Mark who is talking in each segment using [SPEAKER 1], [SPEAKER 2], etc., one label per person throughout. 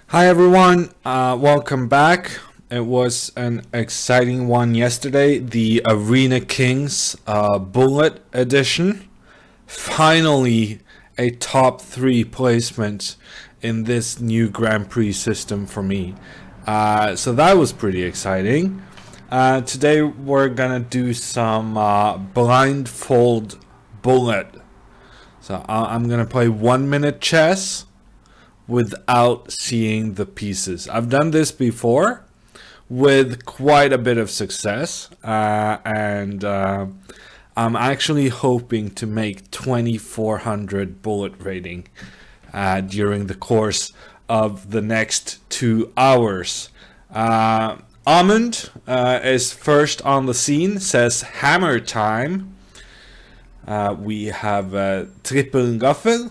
[SPEAKER 1] Hi everyone, welcome back. It was an exciting one yesterday, the Arena Kings Bullet Edition. Finally, a top 3 placement in this new Grand Prix system for me. So that was pretty exciting. Today we're gonna do some Blindfold Bullet. So I'm gonna play 1 minute chess without seeing the pieces. I've done this before with quite a bit of success, and I'm actually hoping to make 2400 bullet rating during the course of the next 2 hours. Almond is first on the scene, says hammer time. We have triple guffel.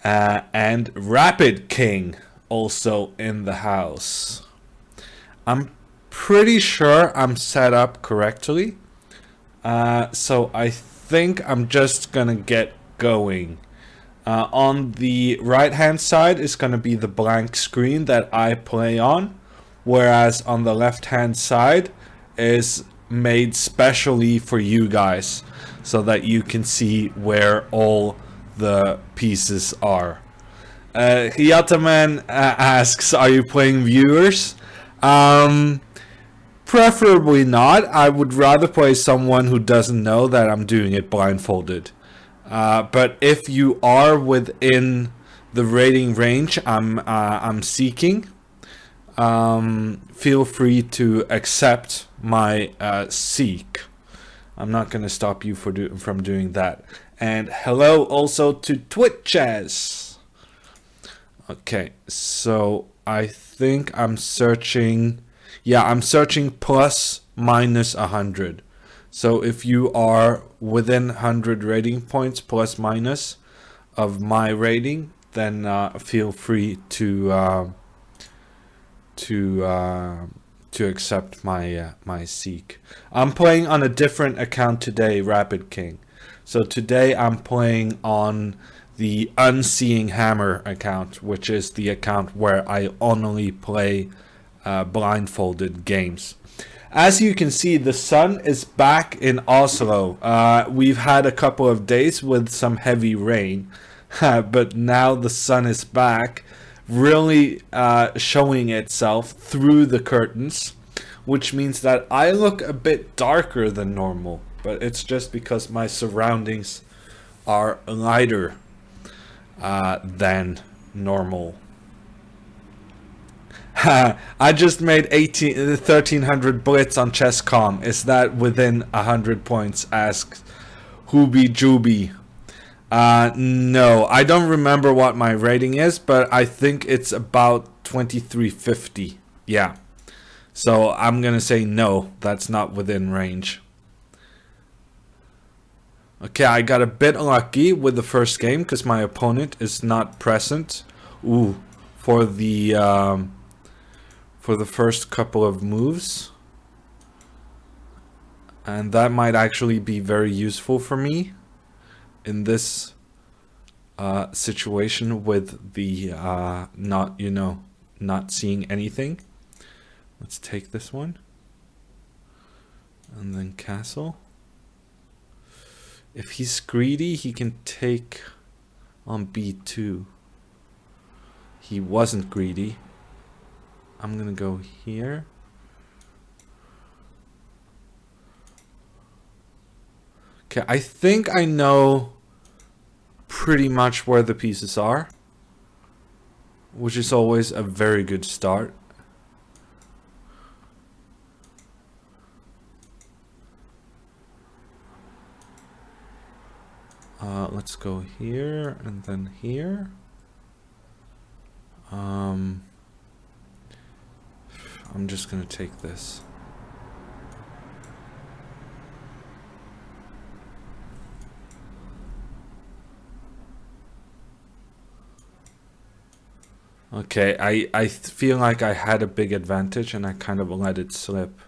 [SPEAKER 1] And Rapid King also in the house. I'm pretty sure I'm set up correctly. So I think I'm just gonna get going. On the right hand side is gonna be the blank screen that I play on, whereas on the left hand side is made specially for you guys so that you can see where all the pieces are. Hyataman asks, are you playing viewers? Preferably not. I would rather play someone who doesn't know that I'm doing it blindfolded. But if you are within the rating range I'm seeking, feel free to accept my seek. I'm not going to stop you from doing that. And hello also to Twitches. Okay, so I think I'm searching. Yeah, I'm searching plus minus 100. So if you are within 100 rating points plus minus of my rating, then feel free to accept my seek. I'm playing on a different account today, Rapid King. So today I'm playing on the Unseeing Hammer account, which is the account where I only play blindfolded games. As you can see, the sun is back in Oslo. We've had a couple of days with some heavy rain, but now the sun is back, really showing itself through the curtains, which means that I look a bit darker than normal, but it's just because my surroundings are lighter than normal. I just made 1300 blitz on chess.com. Is that within 100 points? Asks Hooby Jooby. No, I don't remember what my rating is, but I think it's about 2350. Yeah. So I'm gonna say no, that's not within range. Okay, I got a bit lucky with the first game because my opponent is not present. Ooh, for the first couple of moves, and that might actually be very useful for me in this situation with the not seeing anything. Let's take this one and then castle. If he's greedy, he can take on b2. He wasn't greedy. I'm gonna go here. Okay, I think I know pretty much where the pieces are, which is always a very good start. Let's go here and then here. I'm just gonna take this. Okay, I feel like I had a big advantage and I kind of let it slip.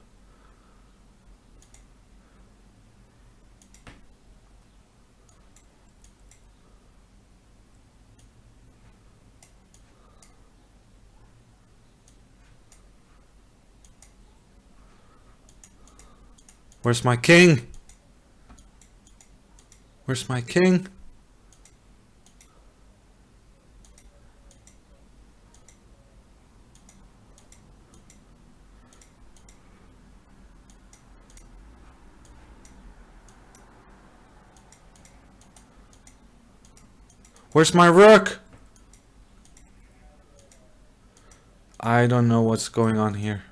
[SPEAKER 1] Where's my king? Where's my king? Where's my rook? I don't know what's going on here.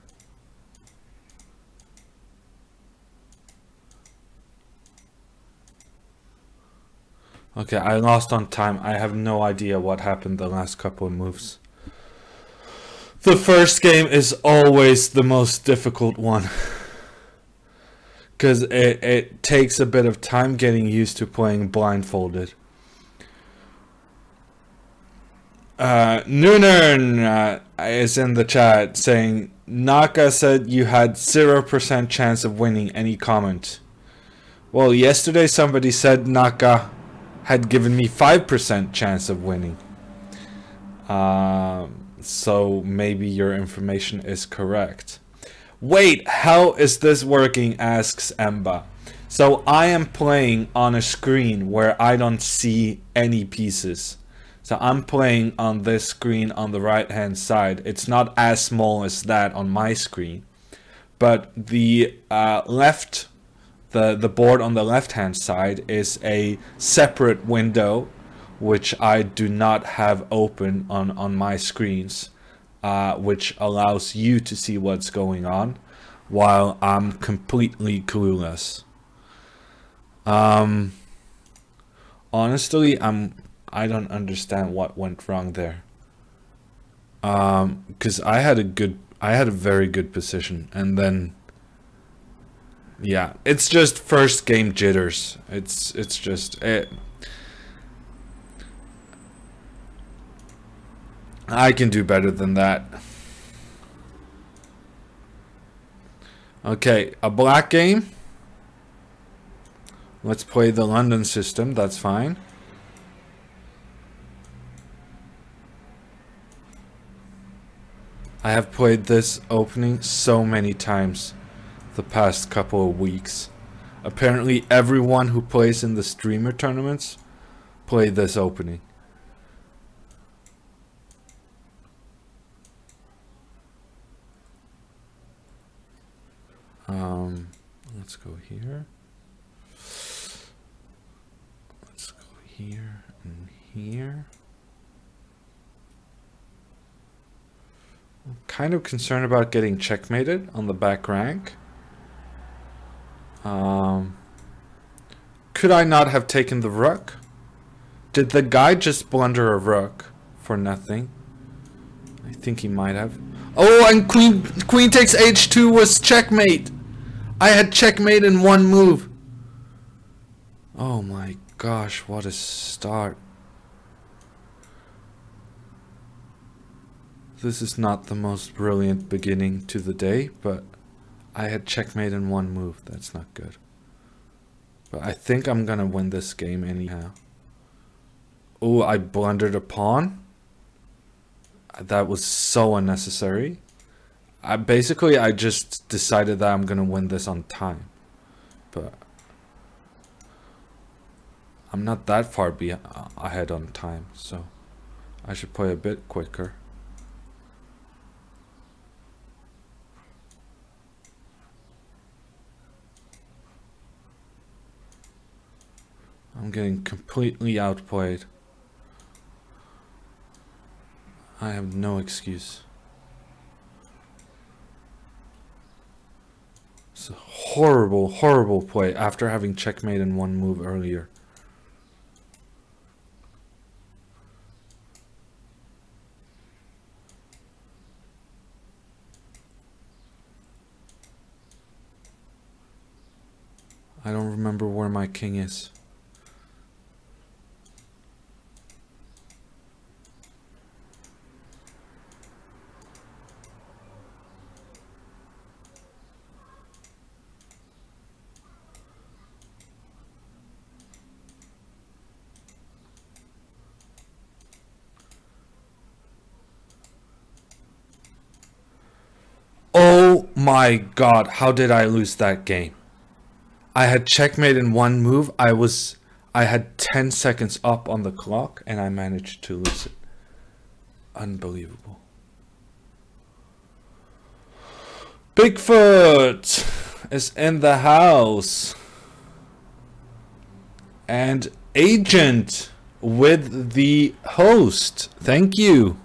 [SPEAKER 1] Okay, I lost on time. I have no idea what happened the last couple of moves. The first game is always the most difficult one. Because it takes a bit of time getting used to playing blindfolded. Noonern is in the chat saying, Naka said you had 0% chance of winning. Any comment? Well, yesterday somebody said Naka had given me 5% chance of winning. So maybe your information is correct. Wait, how is this working? Asks Emba. So I am playing on a screen where I don't see any pieces. So I'm playing on this screen on the right hand side. It's not as small as that on my screen. But the the board on the left hand side is a separate window which I do not have open on my screens, which allows you to see what's going on while I'm completely clueless. Honestly, I don't understand what went wrong there. Because I had a very good position, and then yeah, it's just first game jitters. It's just it. I can do better than that. Okay, a black game. Let's play the London system. That's fine. I have played this opening so many times the past couple of weeks. Apparently everyone who plays in the streamer tournaments play this opening. Let's go here. Let's go here and here. I'm kind of concerned about getting checkmated on the back rank. Could I not have taken the rook? Did the guy just blunder a rook for nothing? I think he might have. Oh, and queen takes h2 was checkmate. I had checkmate in one move. Oh my gosh, what a start. This is not the most brilliant beginning to the day, but I had checkmate in one move. That's not good. But I think I'm gonna win this game anyhow. Oh, I blundered a pawn. That was so unnecessary. Basically, I just decided that I'm gonna win this on time. But I'm not that far ahead on time, so I should play a bit quicker. I'm getting completely outplayed. I have no excuse. It's a horrible, horrible play after having checkmate in one move earlier. I don't remember where my king is. Oh my god, how did I lose that game? I had checkmate in one move. I had 10 seconds up on the clock and I managed to lose it. Unbelievable. Bigfoot is in the house. And Agent with the host. Thank you.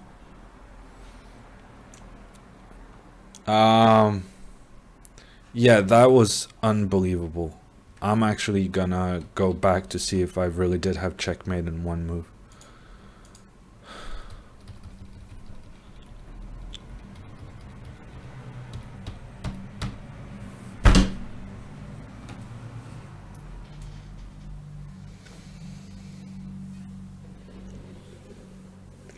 [SPEAKER 1] Yeah, that was unbelievable. I'm actually gonna go back to see if I really did have checkmate in one move.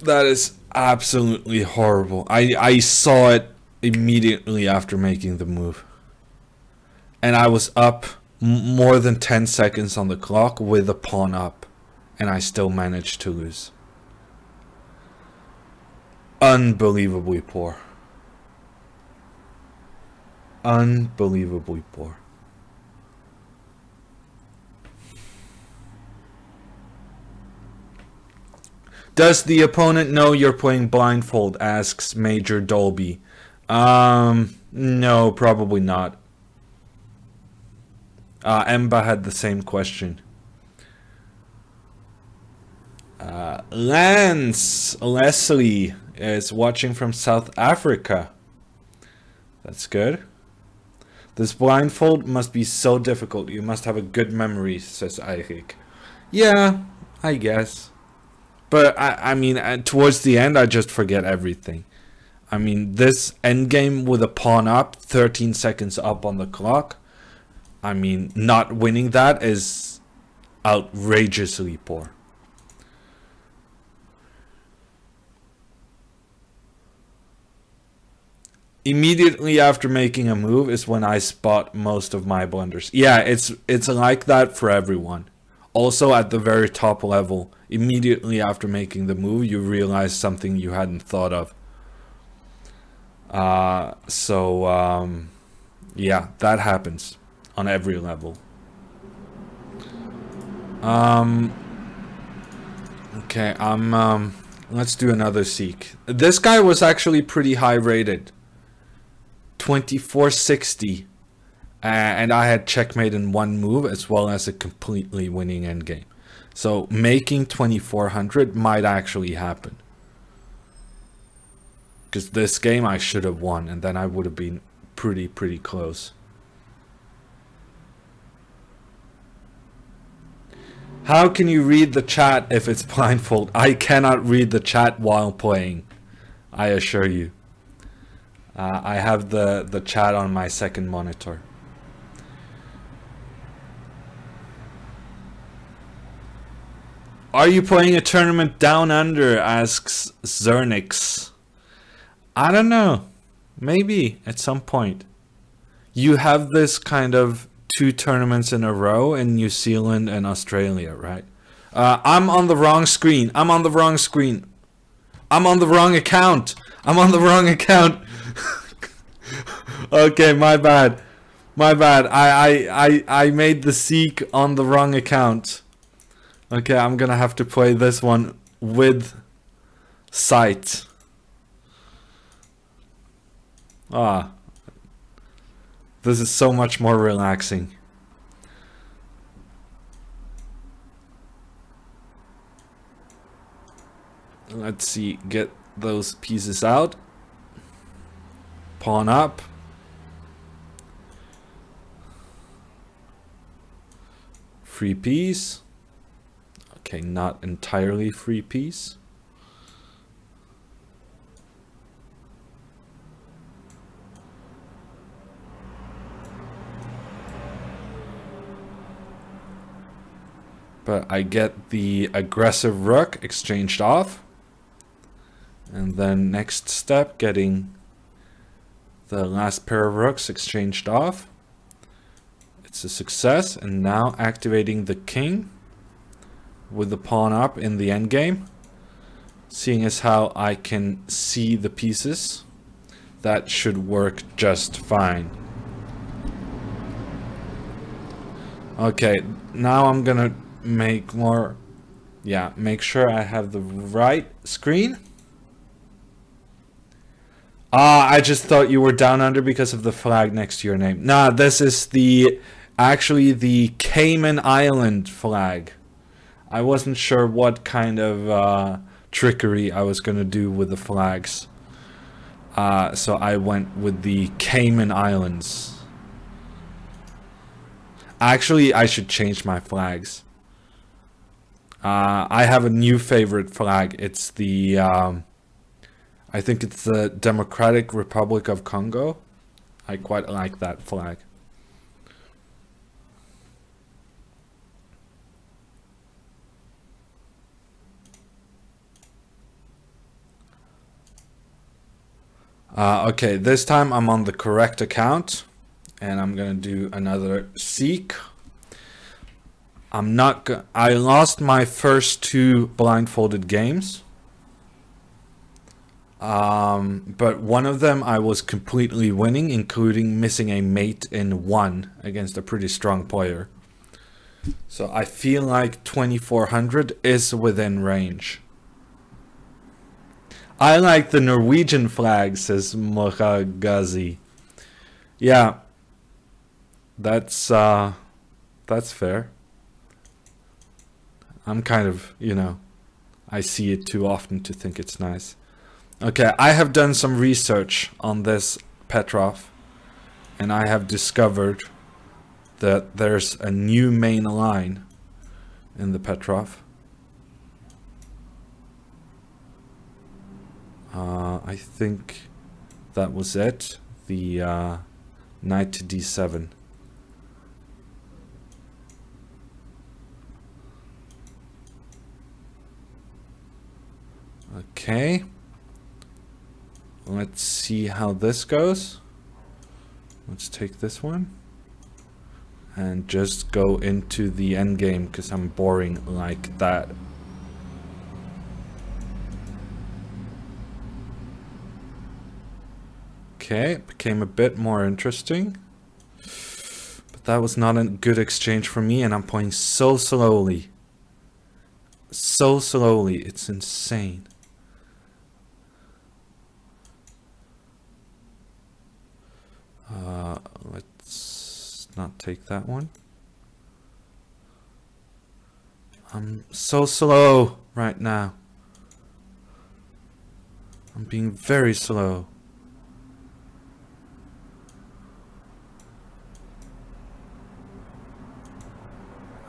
[SPEAKER 1] That is absolutely horrible. I saw it immediately after making the move. And I was up more than 10 seconds on the clock with a pawn up. And I still managed to lose. Unbelievably poor. Unbelievably poor. Does the opponent know you're playing Blindfold? Asks Major Dolby. No, probably not. Emba had the same question. Lance Leslie is watching from South Africa. That's good. This Blindfold must be so difficult. You must have a good memory, says Eirik. Yeah, I guess. But I mean, towards the end, I just forget everything. I mean, this endgame with a pawn up, 13 seconds up on the clock. I mean, not winning that is outrageously poor. Immediately after making a move is when I spot most of my blunders. Yeah, it's like that for everyone. Also at the very top level, immediately after making the move, you realize something you hadn't thought of. Yeah, that happens on every level. Okay, let's do another seek. This guy was actually pretty high rated. 2460. And I had checkmate in one move as well as a completely winning endgame. So making 2400 might actually happen. Because this game I should have won and then I would have been pretty close. How can you read the chat if it's blindfold? I cannot read the chat while playing. I assure you. I have the chat on my second monitor. Are you playing a tournament down under? Asks Zernix. I don't know. Maybe at some point. You have this kind of 2 tournaments in a row in New Zealand and Australia, right? I'm on the wrong screen. I'm on the wrong screen. I'm on the wrong account. I'm on the wrong account. Okay, my bad. My bad. I made the seek on the wrong account. Okay, I'm gonna have to play this one with sight. This is so much more relaxing. Let's see, get those pieces out. Pawn up. Free piece. Okay, not entirely free piece. But I get the aggressive rook exchanged off. And then next step, getting the last pair of rooks exchanged off. It's a success. And now activating the king with the pawn up in the endgame. Seeing as how I can see the pieces, that should work just fine. Okay, now I'm gonna make more. Yeah, make sure I have the right screen. Ah, I just thought you were down under because of the flag next to your name. Nah, this is actually the Cayman Island flag. I wasn't sure what kind of trickery I was gonna do with the flags. So I went with the Cayman Islands. Actually, I should change my flags. I have a new favorite flag. It's the I think it's the Democratic Republic of Congo. I quite like that flag. Okay, this time I'm on the correct account, and I'm gonna do another seek. I lost my first 2 blindfolded games. But one of them I was completely winning, including missing a mate in 1 against a pretty strong player. So I feel like 2400 is within range. I like the Norwegian flag, says Mohagazi. Yeah, that's fair. I'm kind of, you know, I see it too often to think it's nice. Okay, I have done some research on this Petrov, and I have discovered that there's a new main line in the Petrov. I think that was it. The knight to d7. Okay. Let's see how this goes. Let's take this one and just go into the endgame because I'm boring like that. Okay, it became a bit more interesting. But that was not a good exchange for me, and I'm playing so slowly. So slowly, it's insane. Let's not take that one. I'm so slow right now. I'm being very slow.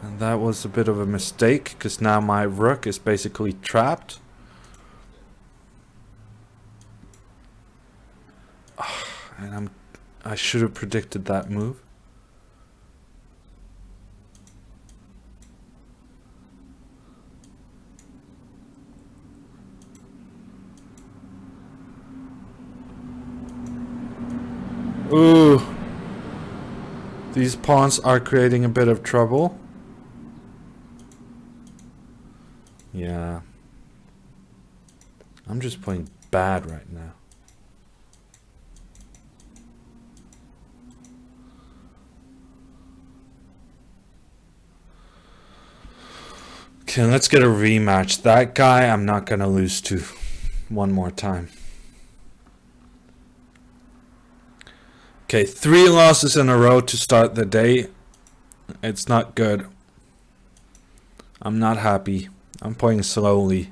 [SPEAKER 1] And that was a bit of a mistake, because now my rook is basically trapped. And I should have predicted that move. Ooh. These pawns are creating a bit of trouble. Yeah. I'm just playing bad right now. Okay, let's get a rematch. That guy I'm not gonna lose to one more time. Okay, 3 losses in a row to start the day. It's not good. I'm not happy. I'm playing slowly,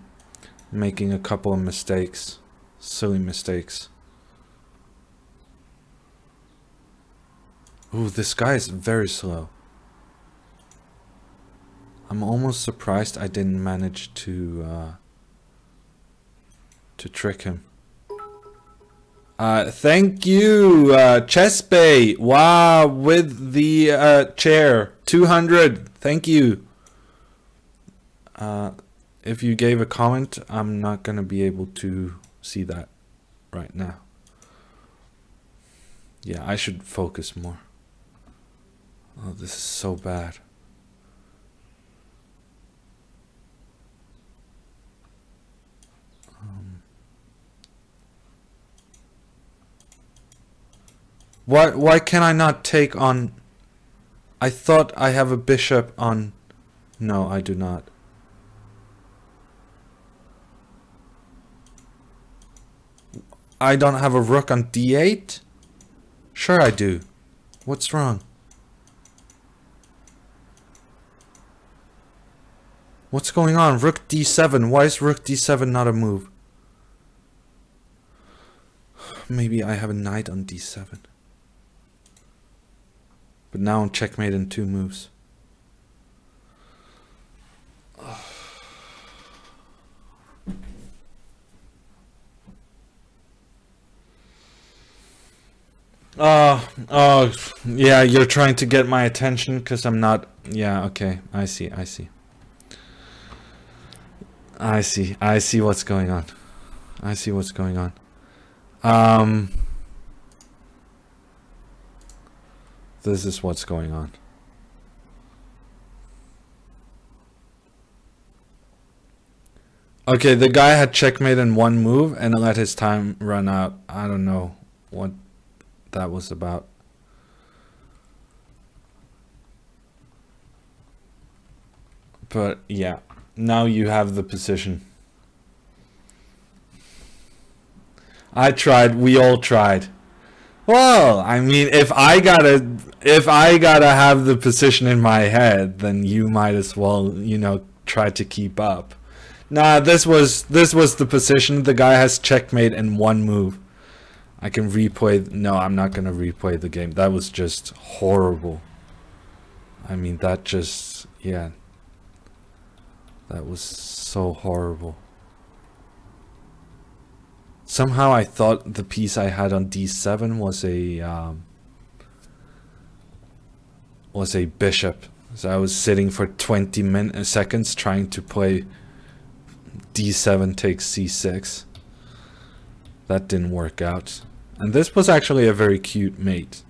[SPEAKER 1] making a couple of mistakes. Silly mistakes. Ooh, this guy is very slow. I'm almost surprised I didn't manage to trick him. Thank you, Chess-Bay. Wow, with the chair. 200. Thank you. If you gave a comment, I'm not gonna be able to see that right now. Yeah, I should focus more. Oh, this is so bad. Why can I not take on... I thought I have a bishop on... No, I do not. I don't have a rook on d8? Sure I do. What's wrong? What's going on? Rook d7. Why is rook d7 not a move? Maybe I have a knight on d7. But now I'm checkmate in 2 moves. Oh, yeah, you're trying to get my attention because I'm not... Yeah, okay, I see. I see what's going on. This is what's going on. Okay, the guy had checkmate in 1 move and let his time run out. I don't know what that was about. But yeah, now you have the position. I tried, we all tried. Well, I mean, if I gotta have the position in my head, then you might as well, you know, try to keep up. Nah, this was the position. The guy has checkmate in 1 move. I can replay. No, I'm not gonna replay the game. That was just horrible. I mean, that just, yeah. That was so horrible. Somehow I thought the piece I had on d7 was a bishop. So I was sitting for 20 seconds trying to play d7 takes c6. That didn't work out. And this was actually a very cute mate.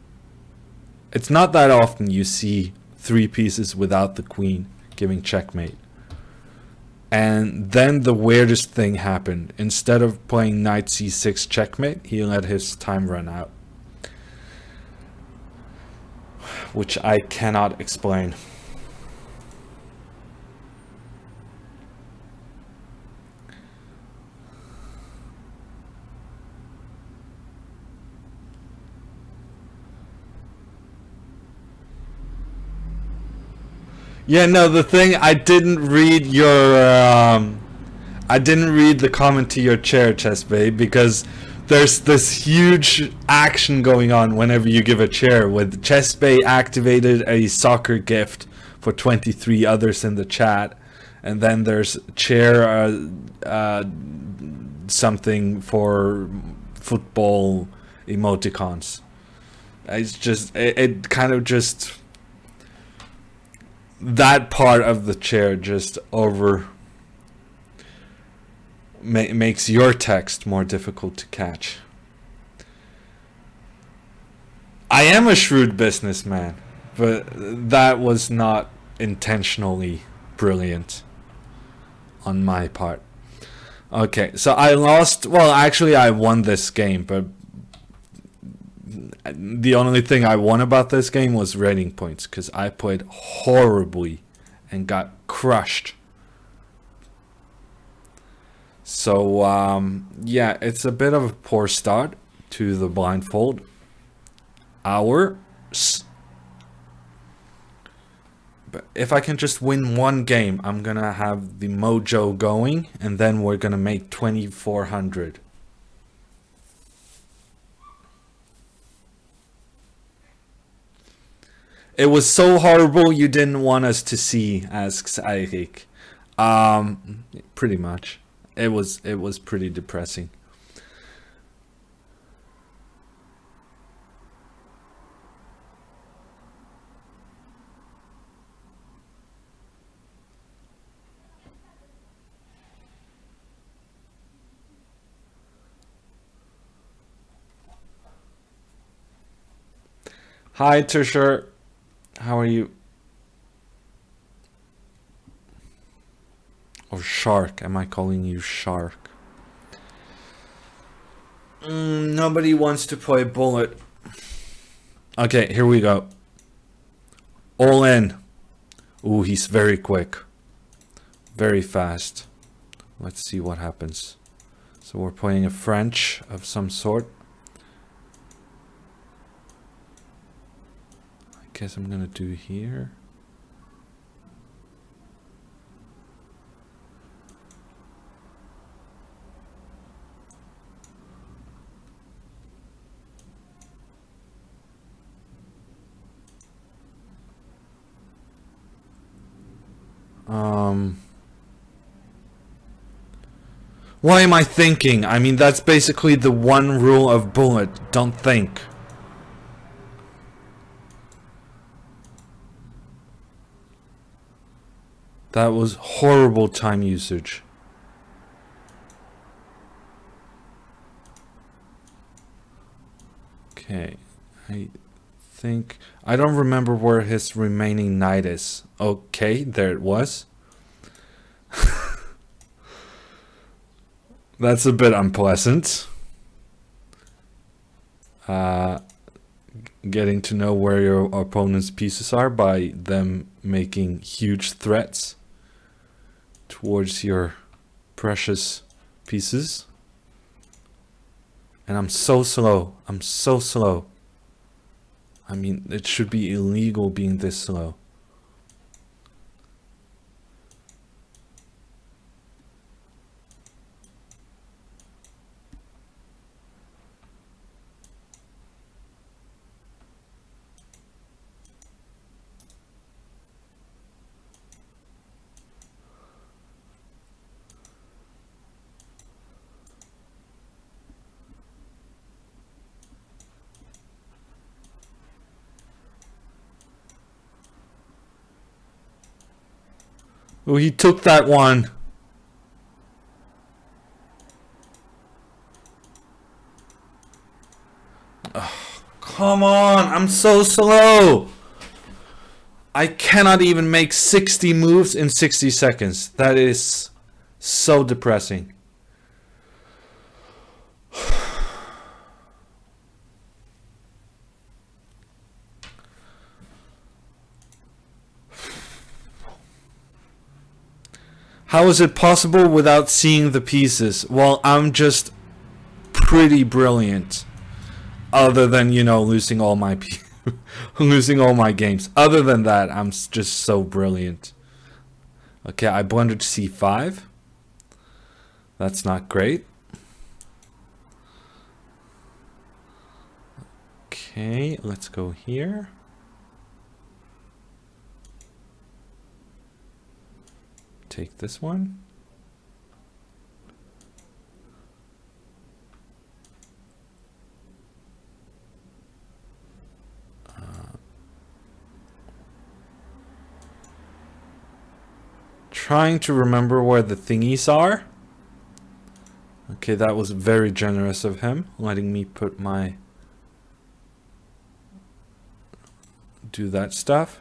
[SPEAKER 1] It's not that often you see 3 pieces without the queen giving checkmate. And then the weirdest thing happened. Instead of playing knight c6 checkmate, he let his time run out. Which I cannot explain. Yeah, no, the thing, I didn't read your, I didn't read the comment to your chair, Chessbay, because there's this huge action going on whenever you give a chair, with Chessbay activated a soccer gift for 23 others in the chat, and then there's chair, something for football emoticons. It's just, it kind of just... That part of the chair just makes your text more difficult to catch. I am a shrewd businessman, but that was not intentionally brilliant on my part. Okay, so I lost. Well, actually I won this game, but the only thing I won about this game was rating points, because I played horribly and got crushed. So yeah, it's a bit of a poor start to the blindfold hours. But if I can just win 1 game, I'm gonna have the mojo going, and then we're gonna make 2400. It was so horrible you didn't want us to see, asks Eirik. Pretty much. It was pretty depressing. Hi, Tusher. How are you? Or Shark? Am I calling you Shark? Nobody wants to play Bullet. Okay, here we go. All in. Ooh, he's very quick. Very fast. Let's see what happens. So we're playing a French of some sort. I guess I'm gonna do here. What am I thinking? I mean, that's basically the one rule of bullet. Don't think. That was horrible time usage. Okay, I think... I don't remember where his remaining knight is. Okay, there it was. That's a bit unpleasant. Getting to know where your opponent's pieces are by them making huge threats towards your precious pieces. And I'm so slow. I'm so slow. I mean, it should be illegal being this slow. Oh, he took that one. Oh, come on, I'm so slow. I cannot even make 60 moves in 60 seconds. That is so depressing. How is it possible without seeing the pieces? Well, I'm just pretty brilliant. Other than, you know, losing all my losing all my games. Other than that, I'm just so brilliant. Okay, I blundered c5. That's not great. Okay, let's go here. Take this one. Trying to remember where the thingies are. Okay, that was very generous of him, letting me put my... do that stuff.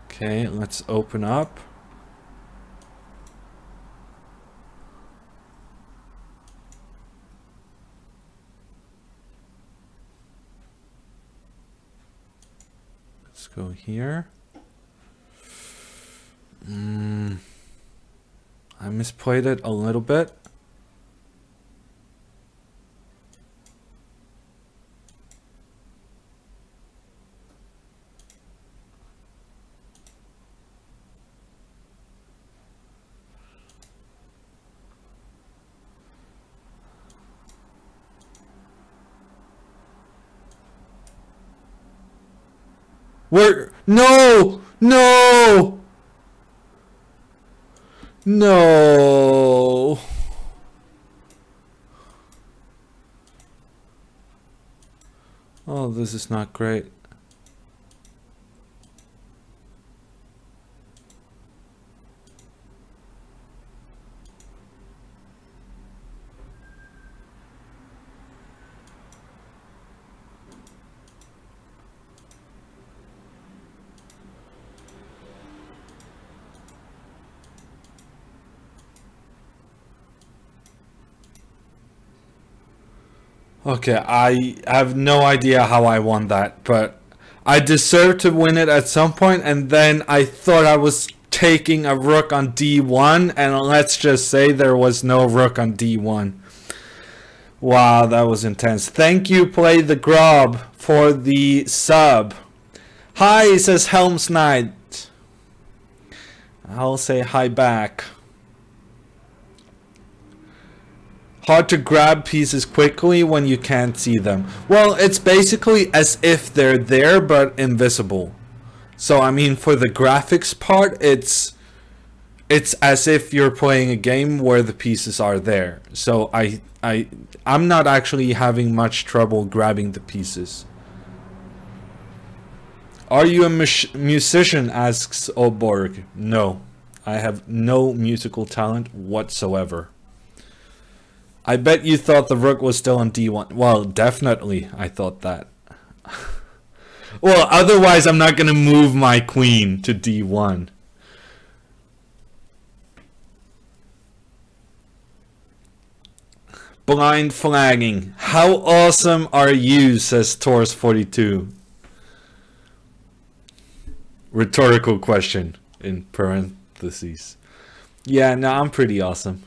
[SPEAKER 1] Okay, let's open up. Let's go here. I misplayed it a little bit. Where? No! No! No! Oh, this is not great. Okay, I have no idea how I won that, but I deserved to win it at some point, and then I thought I was taking a rook on d1, and let's just say there was no rook on d1. Wow, that was intense. Thank you, Play the Grob, for the sub. Hi, says Helms Knight. I'll say hi back. Hard to grab pieces quickly when you can't see them. Well, it's basically as if they're there but invisible. So I mean, for the graphics part, it's as if you're playing a game where the pieces are there. So I'm not actually having much trouble grabbing the pieces. Are you a musician? Asks Oborg. No, I have no musical talent whatsoever. I bet you thought the rook was still on d1. Well, definitely I thought that. Well, otherwise I'm not going to move my queen to d1. Blind flagging. How awesome are you, says Taurus42. Rhetorical question in parentheses. Yeah, no, I'm pretty awesome.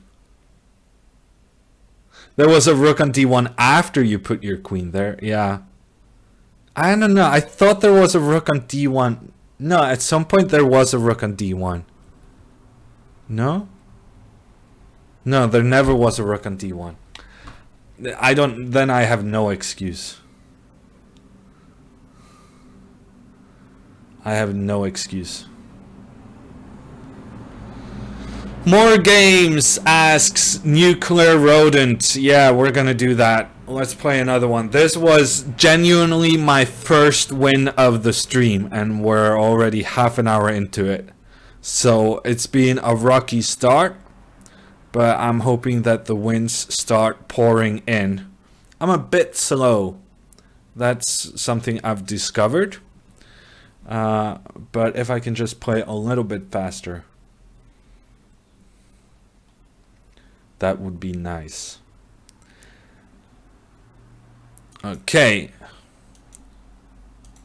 [SPEAKER 1] There was a rook on d1 after you put your queen there. Yeah. I don't know. I thought there was a rook on d1. No, at some point there was a rook on d1. No? No, there never was a rook on d1. Then I have no excuse. I have no excuse. More games, asks Nuclear Rodent. Yeah, we're gonna do that. Let's play another one. This was genuinely my first win of the stream, and we're already half an hour into it. So it's been a rocky start, but I'm hoping that the wins start pouring in. I'm a bit slow. That's something I've discovered. But if I can just play a little bit faster, that would be nice. Okay.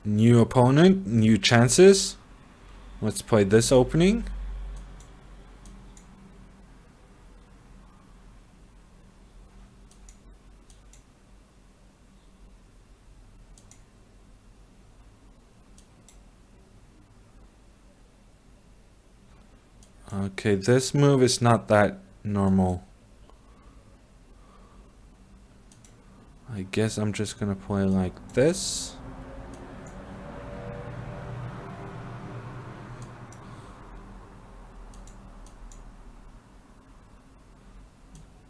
[SPEAKER 1] New opponent, new chances. Let's play this opening. Okay, this move is not that normal. I guess I'm just gonna play like this.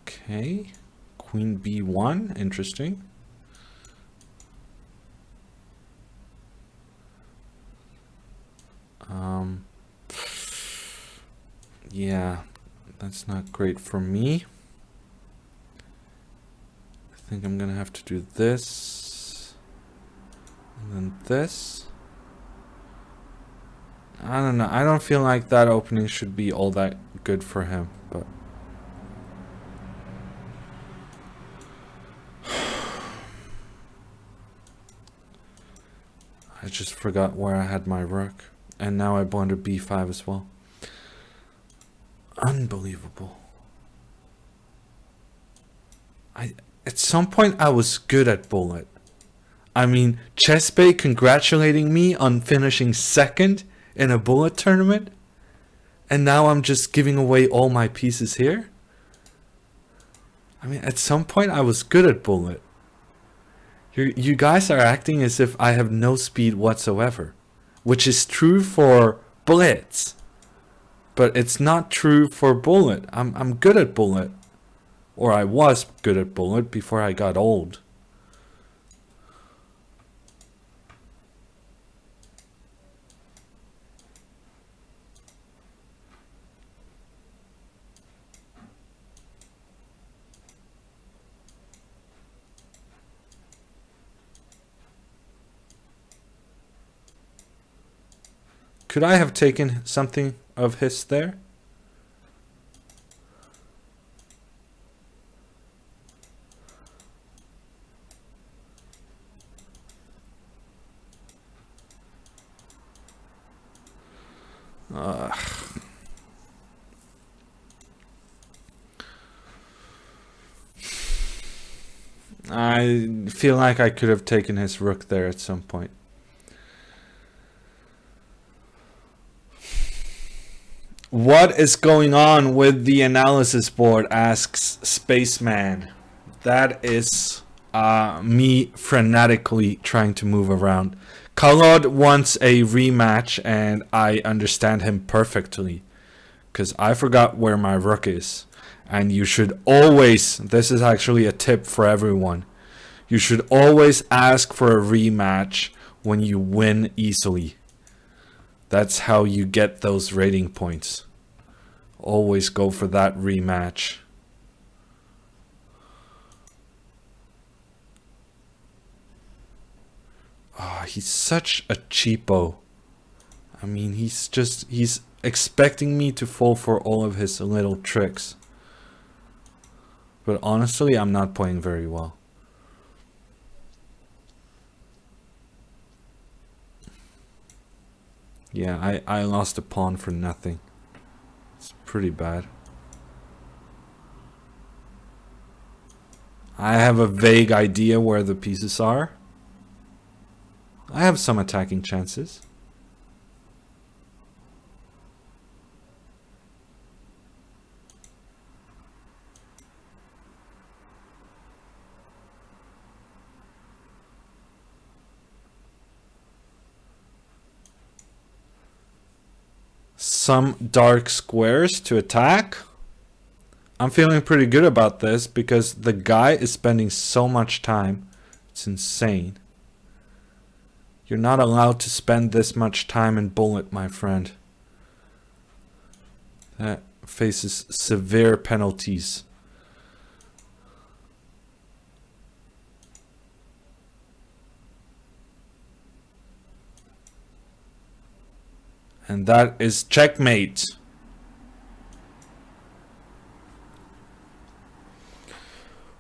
[SPEAKER 1] Okay, Queen B1, interesting. Yeah, that's not great for me. I think I'm gonna have to do this and then this. I don't know. I don't feel like that opening should be all that good for him, but I just forgot where I had my rook, and now I blundered b5 as well. Unbelievable. At some point I was good at bullet. I mean, Chessbait congratulating me on finishing second in a bullet tournament, and now I'm just giving away all my pieces here. I mean, at some point I was good at bullet. You guys are acting as if I have no speed whatsoever, which is true for blitz, but it's not true for bullet. I'm good at bullet, or I was good at bullet before I got old. Could I have taken something of his there? I feel like I could have taken his rook there at some point. What is going on with the analysis board, asks Spaceman. That is me frenetically trying to move around. Kalod wants a rematch, and I understand him perfectly, because I forgot where my rook is. And you should always, this is actually a tip for everyone, you should always ask for a rematch when you win easily. That's how you get those rating points. Always go for that rematch. Oh, he's such a cheapo. I mean, he's expecting me to fall for all of his little tricks. But honestly, I'm not playing very well. Yeah, I lost a pawn for nothing. It's pretty bad. I have a vague idea where the pieces are. I have some attacking chances. Some dark squares to attack. I'm feeling pretty good about this because the guy is spending so much time. It's insane. You're not allowed to spend this much time in bullet, my friend. That faces severe penalties. And that is checkmate.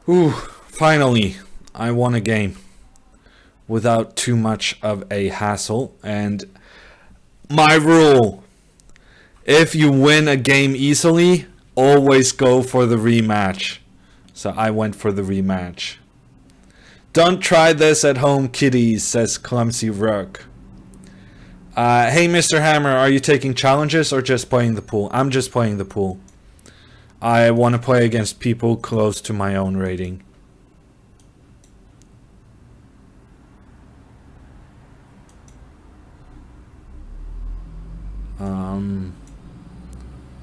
[SPEAKER 1] Ooh, finally, I won a game without too much of a hassle. And my rule, if you win a game easily, always go for the rematch. So I went for the rematch. Don't try this at home, kiddies, says Clumsy Rook. Hey, Mr. Hammer, are you taking challenges or just playing the pool? I'm just playing the pool. I want to play against people close to my own rating.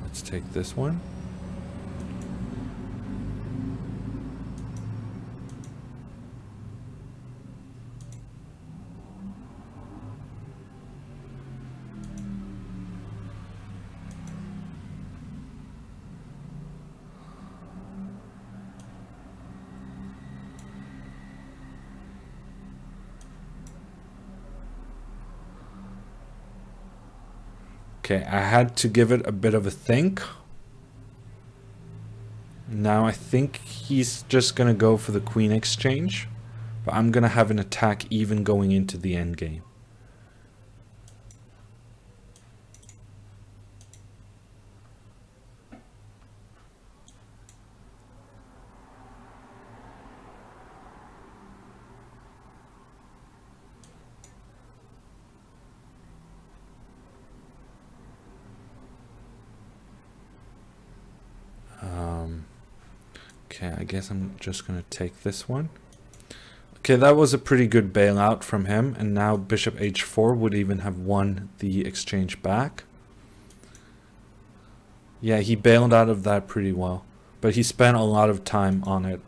[SPEAKER 1] Let's take this one. Okay, I had to give it a bit of a think. Now I think he's just gonna go for the queen exchange, but I'm gonna have an attack even going into the endgame. Okay, I guess I'm just gonna take this one. Okay, that was a pretty good bailout from him, and now bishop h4 would even have won the exchange back. Yeah, he bailed out of that pretty well, but he spent a lot of time on it.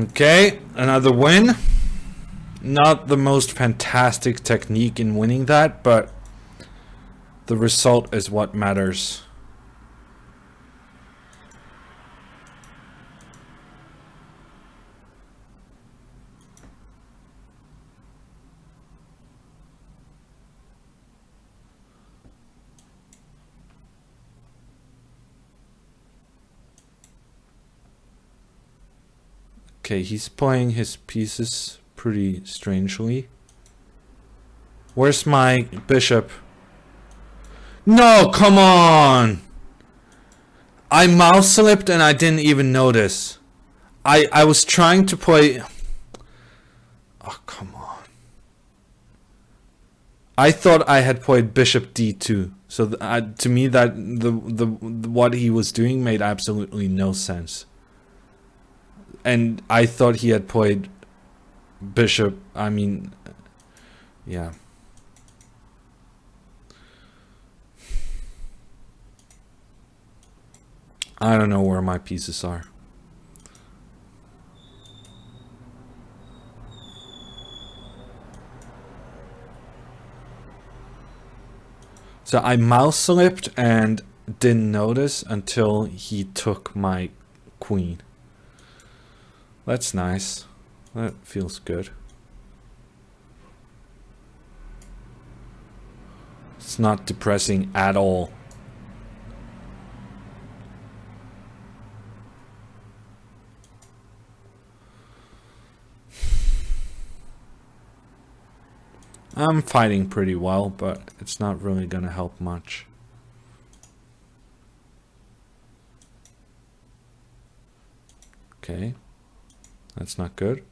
[SPEAKER 1] Okay, another win. Not the most fantastic technique in winning that, but the result is what matters. Okay, he's playing his pieces pretty strangely. Where's my bishop? No, come on! I mouse slipped and I didn't even notice. I was trying to play... Oh, come on. I thought I had played bishop d2. So to me that what he was doing made absolutely no sense. And I thought he had played bishop, I mean, yeah. I don't know where my pieces are. So I mouse slipped and didn't notice until he took my queen. That's nice. That feels good. It's not depressing at all. I'm fighting pretty well, but it's not really gonna help much. Okay. That's not good.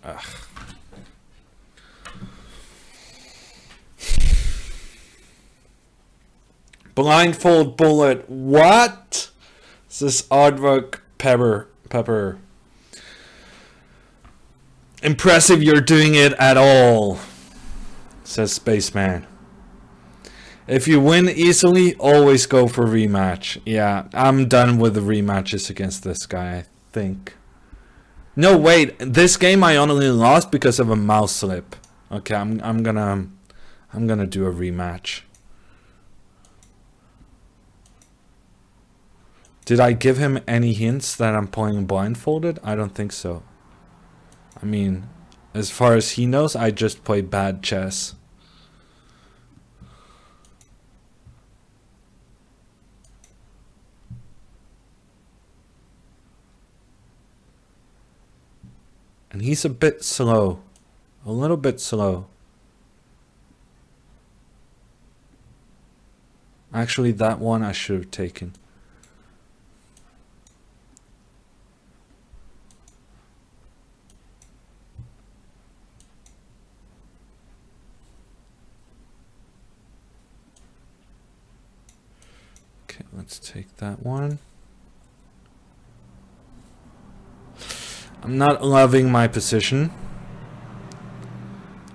[SPEAKER 1] Ugh. Blindfold bullet. What? This is artwork pepper. Impressive you're doing it at all, says Spaceman. If you win easily, always go for rematch. Yeah, I'm done with the rematches against this guy, I think. No, wait. This game I only lost because of a mouse slip. Okay, I'm gonna do a rematch. Did I give him any hints that I'm playing blindfolded? I don't think so. I mean, as far as he knows, I just play bad chess. And he's a bit slow. A little bit slow. Actually, that one I should have taken. Okay, let's take that one. I'm not loving my position.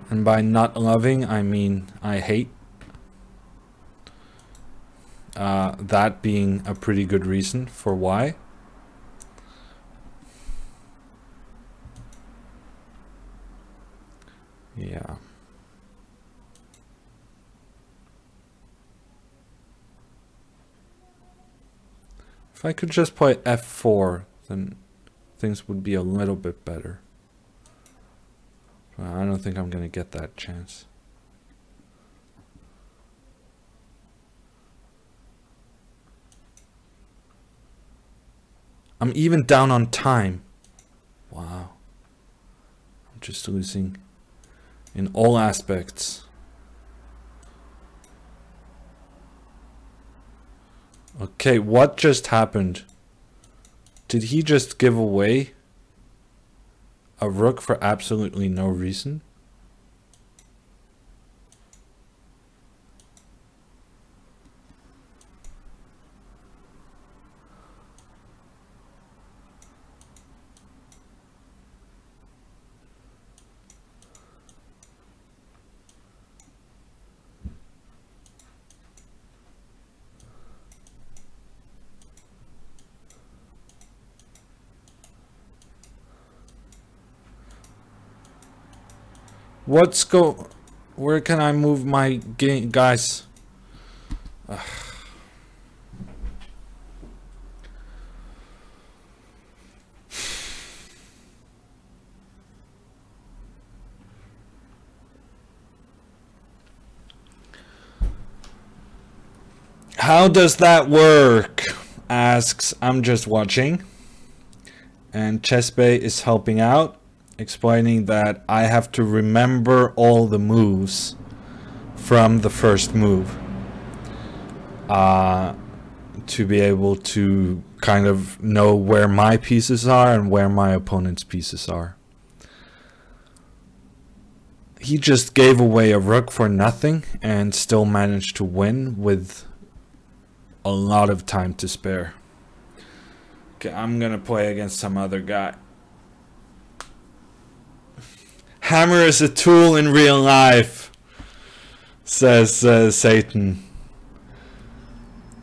[SPEAKER 1] And by not loving, I mean I hate. That being a pretty good reason for why. Yeah. If I could just play f4, then things would be a little bit better. But I don't think I'm gonna get that chance. I'm even down on time. Wow. I'm just losing in all aspects. Okay, what just happened? Did he just give away? a rook for absolutely no reason. Where can I move my game, guys? Ugh. How does that work? Asks I'm just watching. And Chessbay is helping out, explaining that I have to remember all the moves from the first move to be able to kind of know where my pieces are and where my opponent's pieces are. He just gave away a rook for nothing and still managed to win with a lot of time to spare. Okay, I'm gonna play against some other guy. Hammer is a tool in real life, says Satan.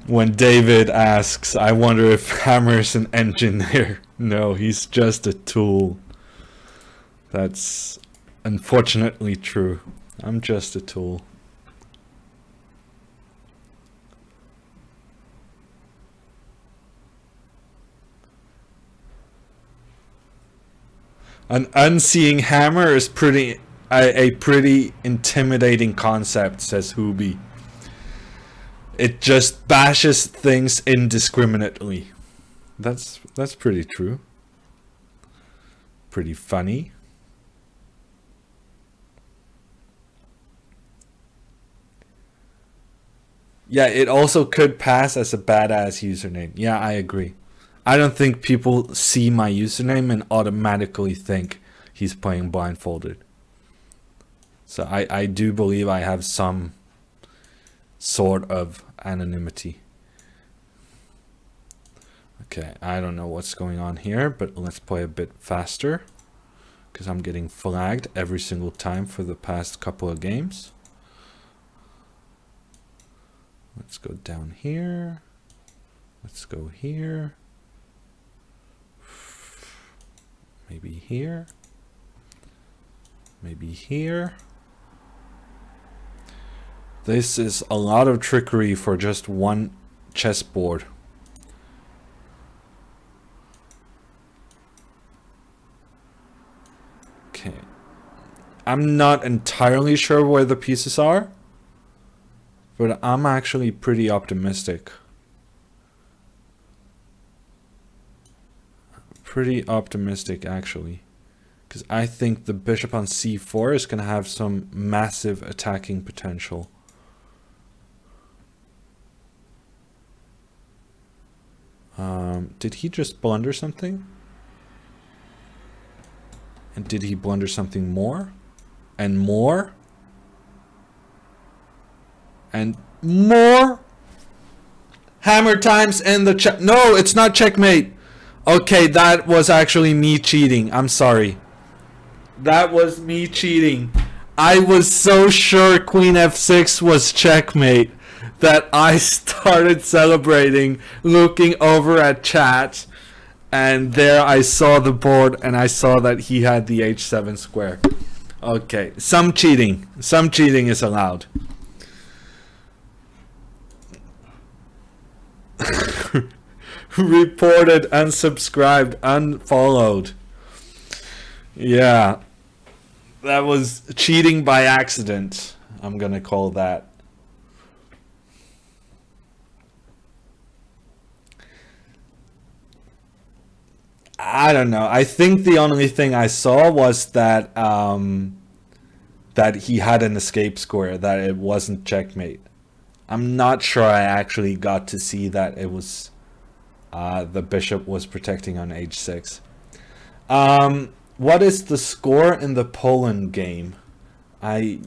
[SPEAKER 1] When David asks, I wonder if Hammer is an engineer. No, he's just a tool. That's unfortunately true. I'm just a tool. An unseeing hammer is a pretty intimidating concept, says Hooby. It just bashes things indiscriminately. That's pretty true. Pretty funny. Yeah, it also could pass as a badass username. Yeah, I agree. I don't think people see my username and automatically think he's playing blindfolded. So I do believe I have some sort of anonymity. Okay, I don't know what's going on here, but let's play a bit faster because I'm getting flagged every single time for the past couple of games. Let's go down here. Let's go here. Maybe here. Maybe here. This is a lot of trickery for just one chessboard. Okay. I'm not entirely sure where the pieces are, but I'm actually pretty optimistic. Pretty optimistic actually, because I think the bishop on c4 is going to have some massive attacking potential. Did he just blunder something? And did he blunder something more? And more? And more? Hammer times in the check. No, it's not checkmate. Okay, that was actually me cheating. I'm sorry. That was me cheating. I was so sure Queen f6 was checkmate that I started celebrating, looking over at chat, and there I saw the board and I saw that he had the h7 square. Okay, some cheating. Some cheating is allowed. Reported, unsubscribed, unfollowed. Yeah, that was cheating by accident. I'm gonna call that. I don't know. I think the only thing I saw was that that he had an escape square, that it wasn't checkmate. I'm not sure I actually got to see that it was the bishop was protecting on h6. What is the score in the Poland game? I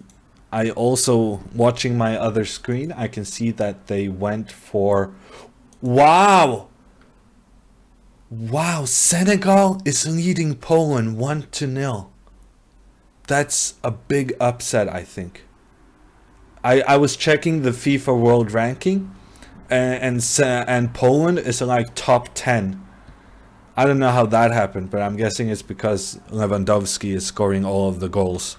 [SPEAKER 1] also, watching my other screen, I can see that they went for... Wow! Wow, Senegal is leading Poland 1-0. That's a big upset, I think. I was checking the FIFA World Ranking, and Poland is like top 10. I don't know how that happened, but I'm guessing it's because Lewandowski is scoring all of the goals.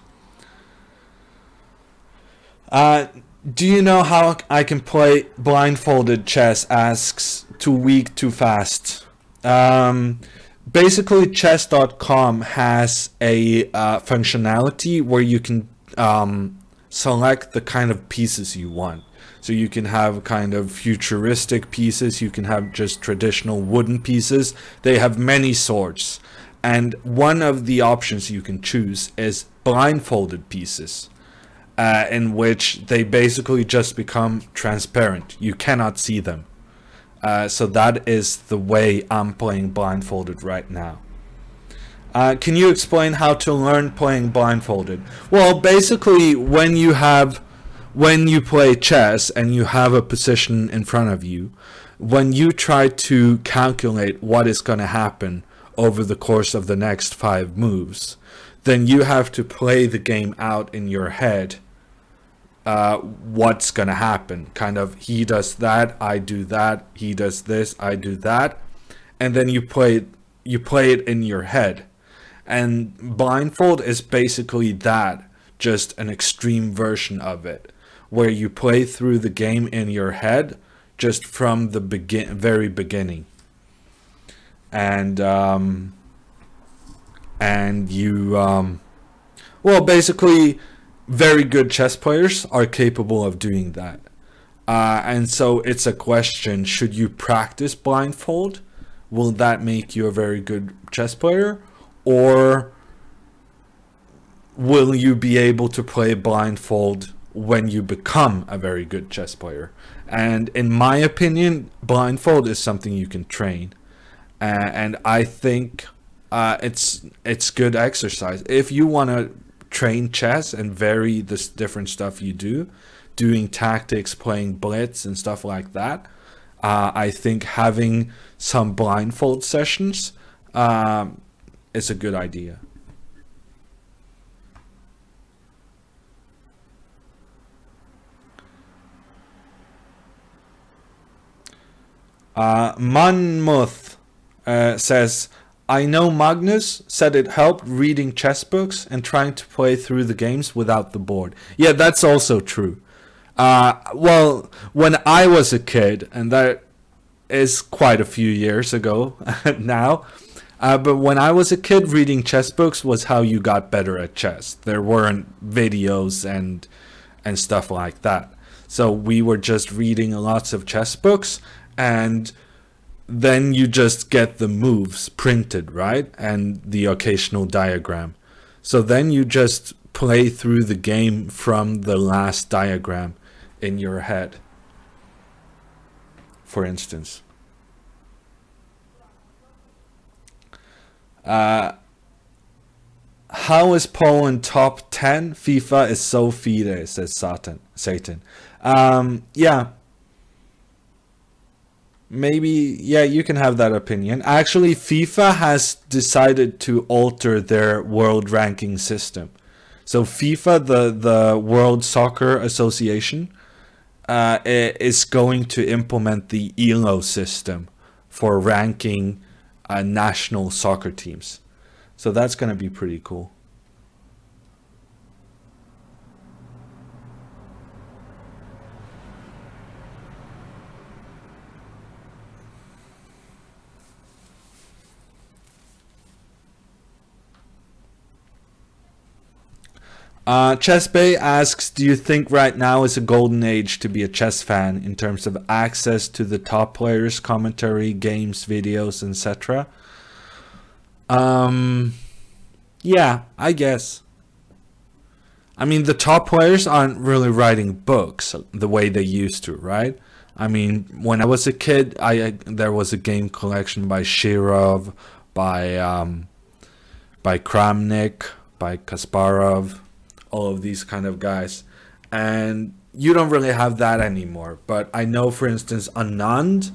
[SPEAKER 1] Do you know how I can play blindfolded chess? Asks Too Weak, Too Fast. Basically, chess.com has a functionality where you can select the kind of pieces you want. So you can have kind of futuristic pieces, you can have just traditional wooden pieces. They have many sorts. And one of the options you can choose is blindfolded pieces, in which they basically just become transparent. You cannot see them. So that is the way I'm playing blindfolded right now. Can you explain how to learn playing blindfolded? Well, basically, when you play chess and you have a position in front of you, when you try to calculate what is going to happen over the course of the next 5 moves, then you have to play the game out in your head. What's going to happen? Kind of, he does that, I do that, he does this, I do that. And then you play it in your head. And blindfold is basically that, just an extreme version of it, where you play through the game in your head just from the very beginning. And well, basically, very good chess players are capable of doing that. And so it's a question, should you practice blindfold? Will that make you a very good chess player? Or will you be able to play blindfold when you become a very good chess player? And in my opinion, blindfold is something you can train. And I think it's good exercise. If you want to train chess and vary this different stuff you do, doing tactics, playing blitz and stuff like that, I think having some blindfold sessions is a good idea. Monmouth says, I know Magnus said it helped reading chess books and trying to play through the games without the board. Yeah, that's also true. Well, when I was a kid, and that is quite a few years ago now, but when I was a kid, reading chess books was how you got better at chess. There weren't videos and stuff like that. So we were just reading lots of chess books, and then you just get the moves printed, right? And the occasional diagram. So then you just play through the game from the last diagram in your head, for instance. How is Poland top 10? FIFA is so fide, says Satan. Yeah. Maybe, yeah, you can have that opinion. Actually, FIFA has decided to alter their world ranking system. So FIFA, the World Soccer Association, is going to implement the ELO system for ranking national soccer teams. So that's going to be pretty cool. Chess Bay asks, do you think right now is a golden age to be a chess fan in terms of access to the top players, commentary, games, videos, etc.? Yeah, I guess. I mean, the top players aren't really writing books the way they used to, right? I mean, when I was a kid, there was a game collection by Shirov, by by Kramnik, by Kasparov, all of these kind of guys. And you don't really have that anymore. But I know, for instance, Anand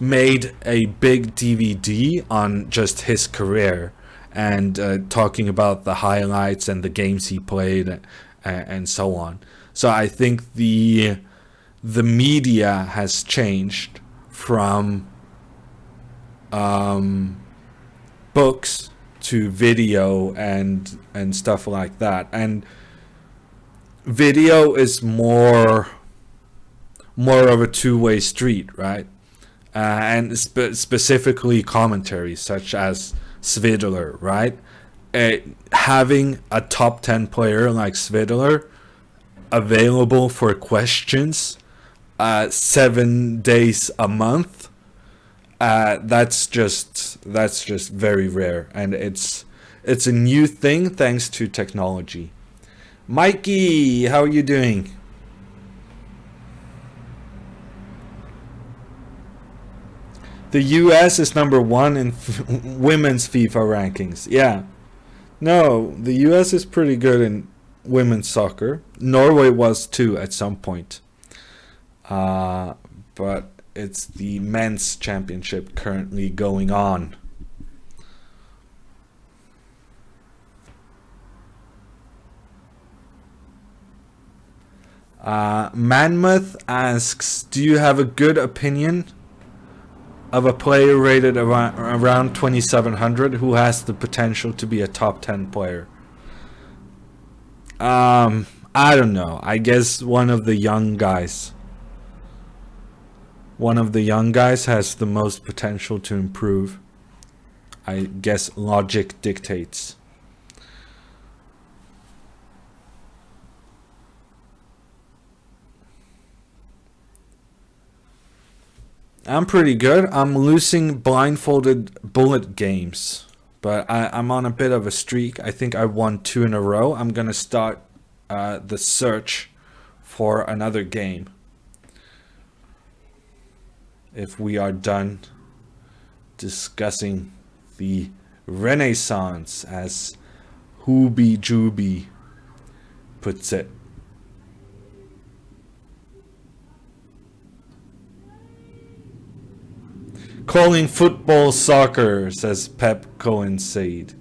[SPEAKER 1] made a big DVD on just his career and talking about the highlights and the games he played and so on. So I think the media has changed from books to video and stuff like that. And video is more of a two-way street, right? And specifically commentaries such as Svidler, right? Having a top 10 player like Svidler available for questions 7 days a month, that's just very rare, and it's a new thing thanks to technology. Mikey, how are you doing? The US is number 1 in women's FIFA rankings. Yeah. No, the US is pretty good in women's soccer. Norway was too at some point. But it's the men's championship currently going on. Manmoth asks, do you have a good opinion of a player rated around 2700 who has the potential to be a top 10 player? I don't know. I guess one of the young guys. One of the young guys has the most potential to improve. I guess logic dictates. I'm pretty good. I'm losing blindfolded bullet games, but I'm on a bit of a streak. I think I won 2 in a row. I'm gonna start the search for another game if we are done discussing the Renaissance, as Hooby Jooby puts it. Calling football soccer, says Pep Coinseed.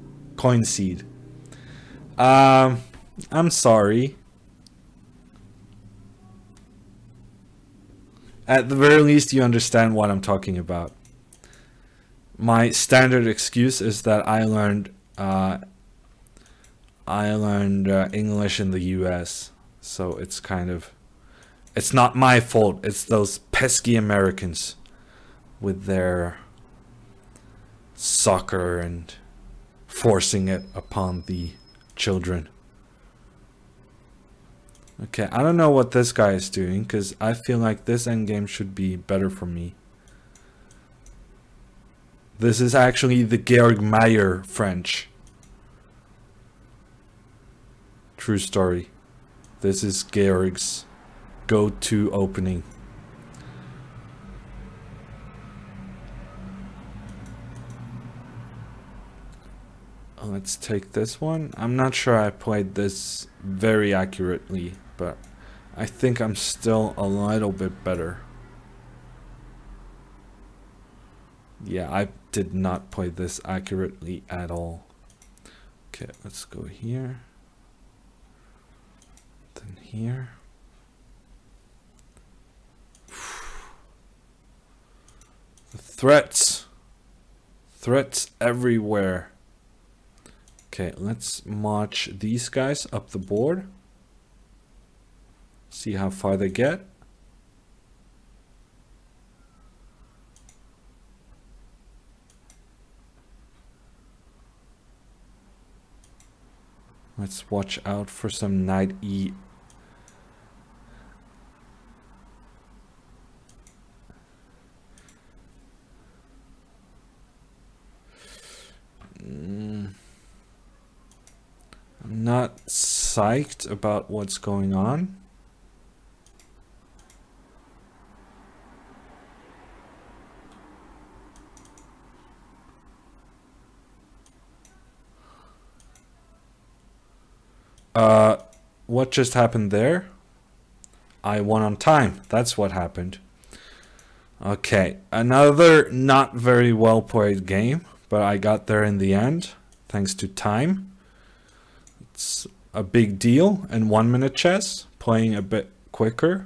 [SPEAKER 1] I'm sorry. At the very least, you understand what I'm talking about. My standard excuse is that I learned English in the US, so it's not my fault. It's those pesky Americans with their soccer and forcing it upon the children. Okay, I don't know what this guy is doing, because I feel like this endgame should be better for me. This is actually the Georg Meyer French. True story. This is Georg's go-to opening. Let's take this one. I'm not sure I played this very accurately, but I think I'm still a little bit better. Yeah, I did not play this accurately at all. Okay, let's go here. Then here. The threats. Threats everywhere. Okay, let's march these guys up the board. See how far they get. Let's watch out for some knight E. I'm not psyched about what's going on. what just happened there? I won on time. That's what happened. Okay, another not very well played game, but I got there in the end, thanks to time. It's a big deal in 1 minute chess, playing a bit quicker.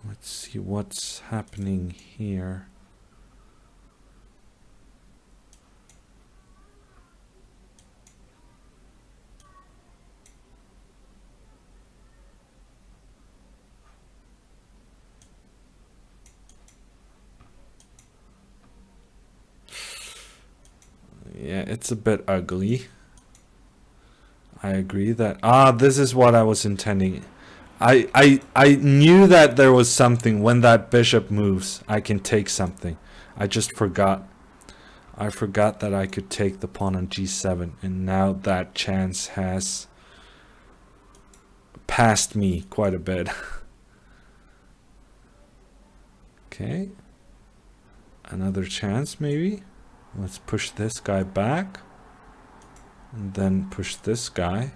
[SPEAKER 1] Let's see what's happening here. Yeah, it's a bit ugly. I agree that this is what I was intending. I knew that there was something when that bishop moves. I can take something. I just forgot. I forgot that I could take the pawn on g7, and now that chance has passed me quite a bit. Okay. Another chance maybe. Let's push this guy back. And then push this guy.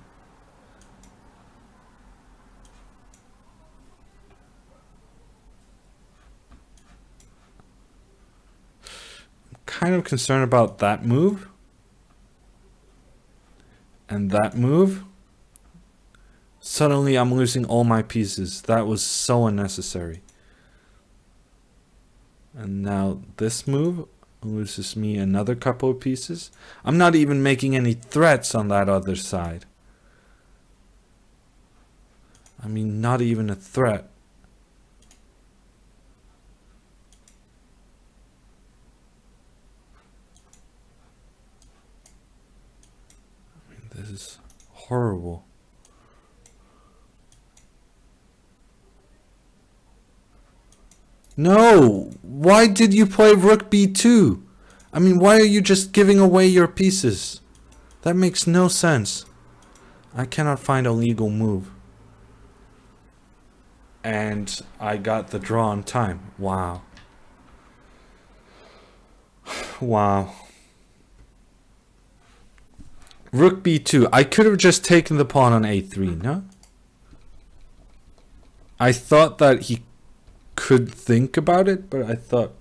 [SPEAKER 1] I'm kind of concerned about that move. And that move. Suddenly I'm losing all my pieces. That was so unnecessary. And now this move loses me another couple of pieces. I'm not even making any threats on that other side. I mean, not even a threat. I mean, this is horrible. No! Why did you play rook b2? I mean, why are you just giving away your pieces? That makes no sense. I cannot find a legal move. And I got the draw on time. Wow. Wow. Rook b2. I could have just taken the pawn on a3, no? I thought that he could think about it, but I thought,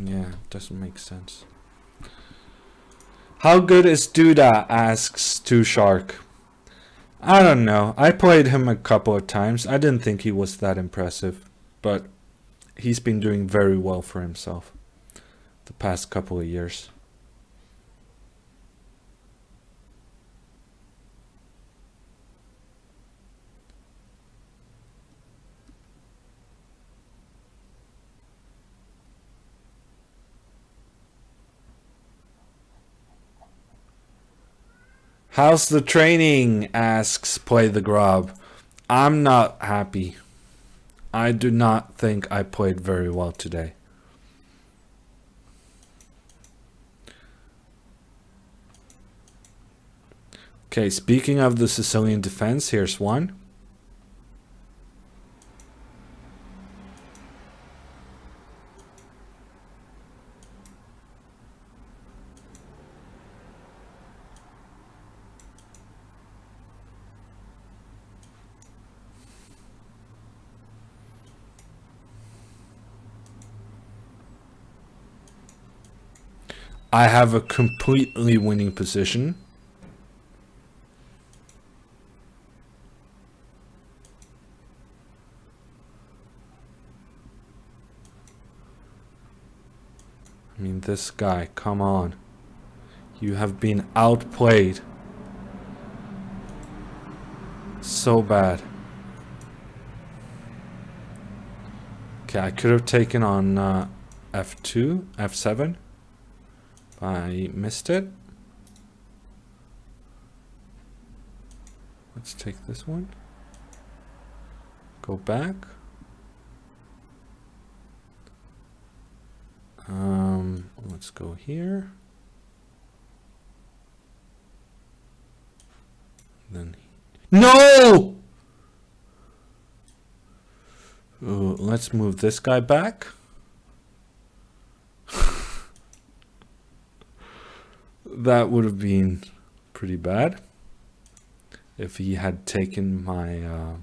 [SPEAKER 1] yeah, it doesn't make sense. How good is Duda? Asks Two Shark. I don't know. I played him a couple of times. I didn't think he was that impressive, but he's been doing very well for himself the past couple of years. How's the training? Asks Play the Grob. I'm not happy. I do not think I played very well today. Okay, speaking of the Sicilian defense, here's one. I have a completely winning position. I mean, this guy, come on. You have been outplayed. So bad. Okay, I could have taken on f2, f7. I missed it. Let's take this one. Go back. Let's go here. Then no! Ooh, let's move this guy back. That would have been pretty bad if he had taken my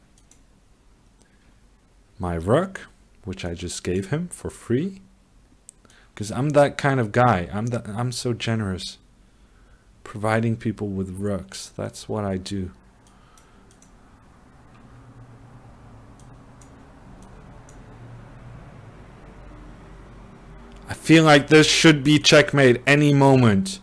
[SPEAKER 1] my rook, which I just gave him for free. Because I'm that kind of guy. I'm so generous, providing people with rooks. That's what I do. I feel like this should be checkmate any moment.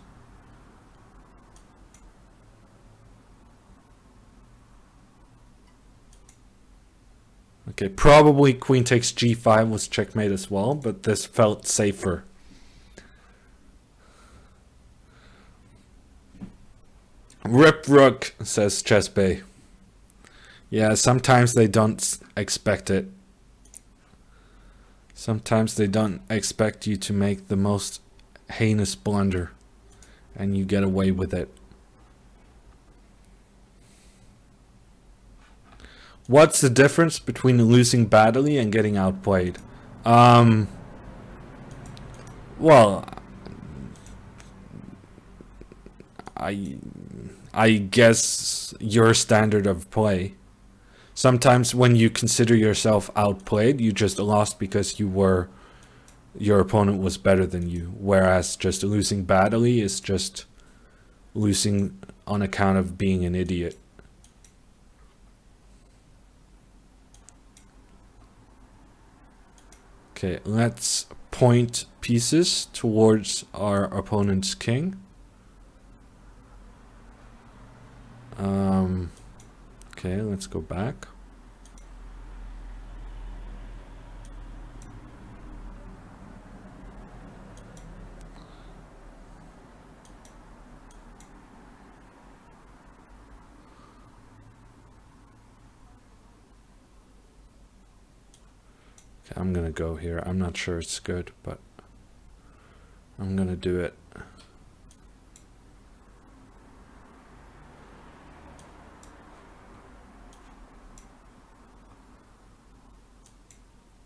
[SPEAKER 1] Okay, probably queen takes g5 was checkmate as well, but this felt safer. Rip rook, says Chessbay. Yeah, sometimes they don't expect it. Sometimes they don't expect you to make the most heinous blunder, and you get away with it. What's the difference between losing badly and getting outplayed? Well, I guess your standard of play. Sometimes when you consider yourself outplayed, you just lost because your opponent was better than you. Whereas just losing badly is just losing on account of being an idiot. Okay, let's point pieces towards our opponent's king. Okay, let's go back. Okay, I'm gonna go here. I'm not sure it's good, but I'm gonna do it.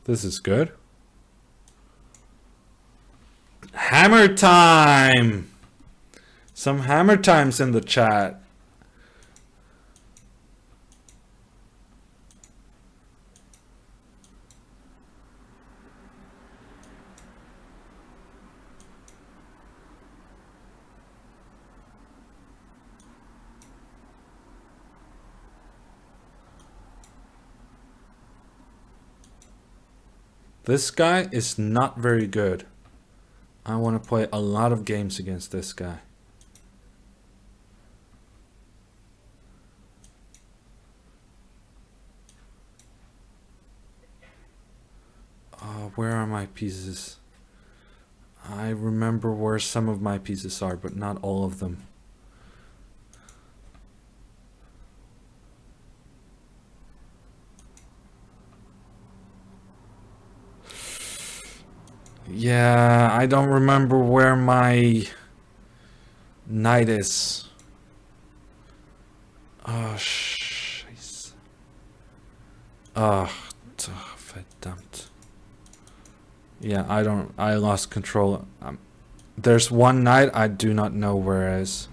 [SPEAKER 1] This is good. Hammer time! Some hammer times in the chat. This guy is not very good. I want to play a lot of games against this guy. Where are my pieces? I remember where some of my pieces are, but not all of them. Yeah, I don't remember where my knight is. Oh, scheiße. Oh, verdammt. Yeah, I lost control. There's one knight I do not know where it is,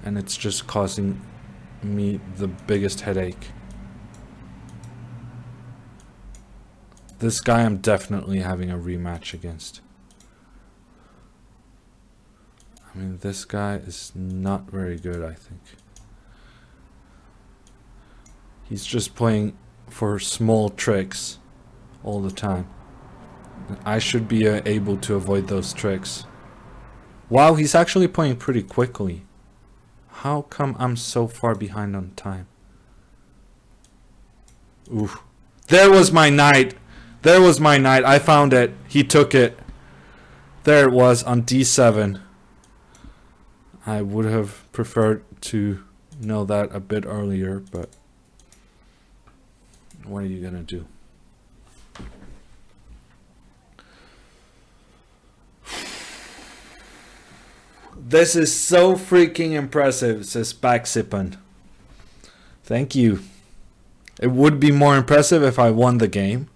[SPEAKER 1] and it's just causing me the biggest headache. This guy I'm definitely having a rematch against. I mean, this guy is not very good, I think. He's just playing for small tricks all the time. I should be able to avoid those tricks. Wow, he's actually playing pretty quickly. How come I'm so far behind on time? Ooh. There was my knight! There was my knight. I found it. He took it. There it was on d7. I would have preferred to know that a bit earlier, but what are you gonna do? This is so freaking impressive, says Backsippen. Thank you. It would be more impressive if I won the game.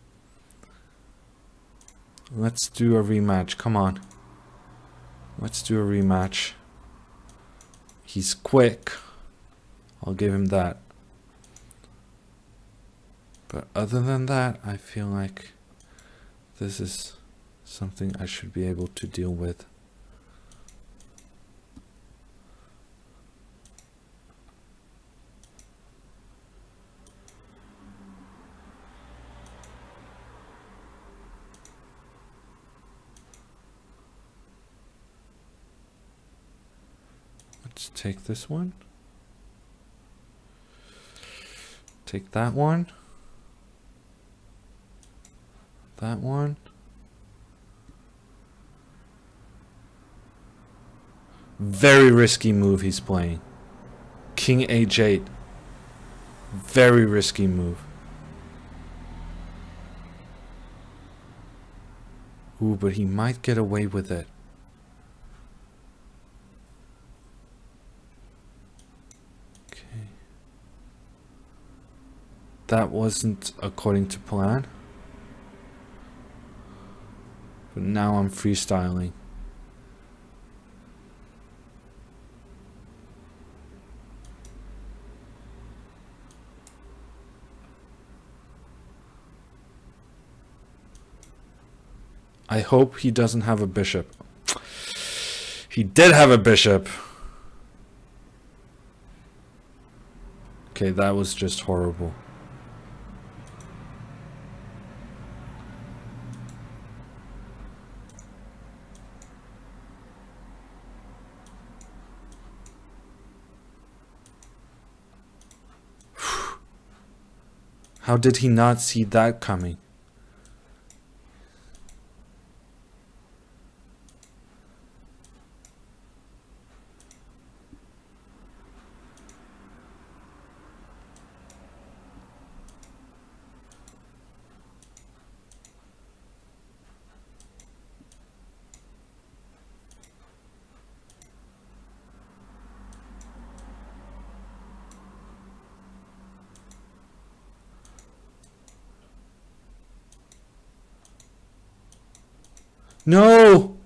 [SPEAKER 1] Let's do a rematch. Come on. Let's do a rematch. He's quick. I'll give him that. But other than that, I feel like this is something I should be able to deal with. Let's take this one. Take that one. That one. Very risky move he's playing. King H8. Very risky move. Ooh, but he might get away with it. Okay. That wasn't according to plan. But now I'm freestyling. I hope he doesn't have a bishop. He did have a bishop. Okay, that was just horrible. How did he not see that coming? No!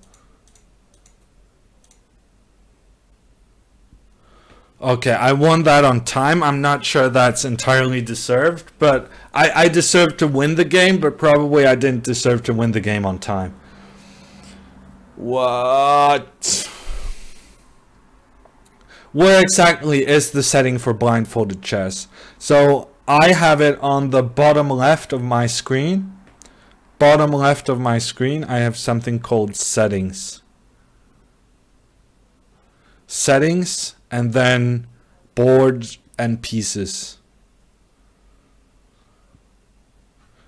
[SPEAKER 1] Okay, I won that on time. I'm not sure that's entirely deserved, but I deserved to win the game, but probably I didn't deserve to win the game on time. What? Where exactly is the setting for blindfolded chess? So I have it on the bottom left of my screen. Bottom left of my screen, I have something called settings. Settings, and then boards and pieces.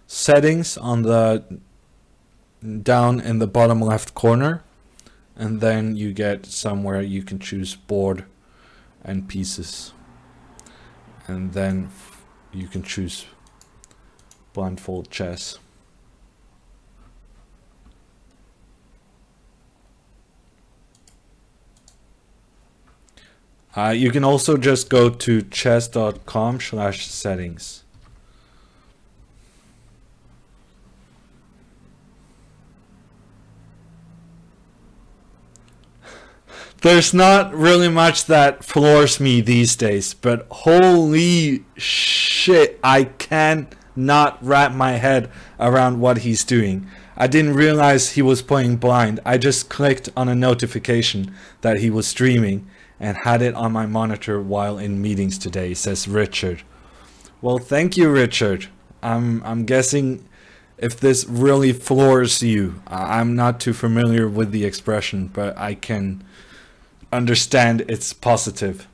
[SPEAKER 1] Settings on the down in the bottom left corner, and then you get somewhere you can choose board and pieces, and then you can choose blindfold chess. You can also just go to chess.com/settings. There's not really much that floors me these days, but holy shit, I cannot wrap my head around what he's doing. I didn't realize he was playing blind. I just clicked on a notification that he was streaming and had it on my monitor while in meetings today, says Richard. Well, thank you, Richard. I'm guessing if this really floors you, I'm not too familiar with the expression, but I can understand it's positive.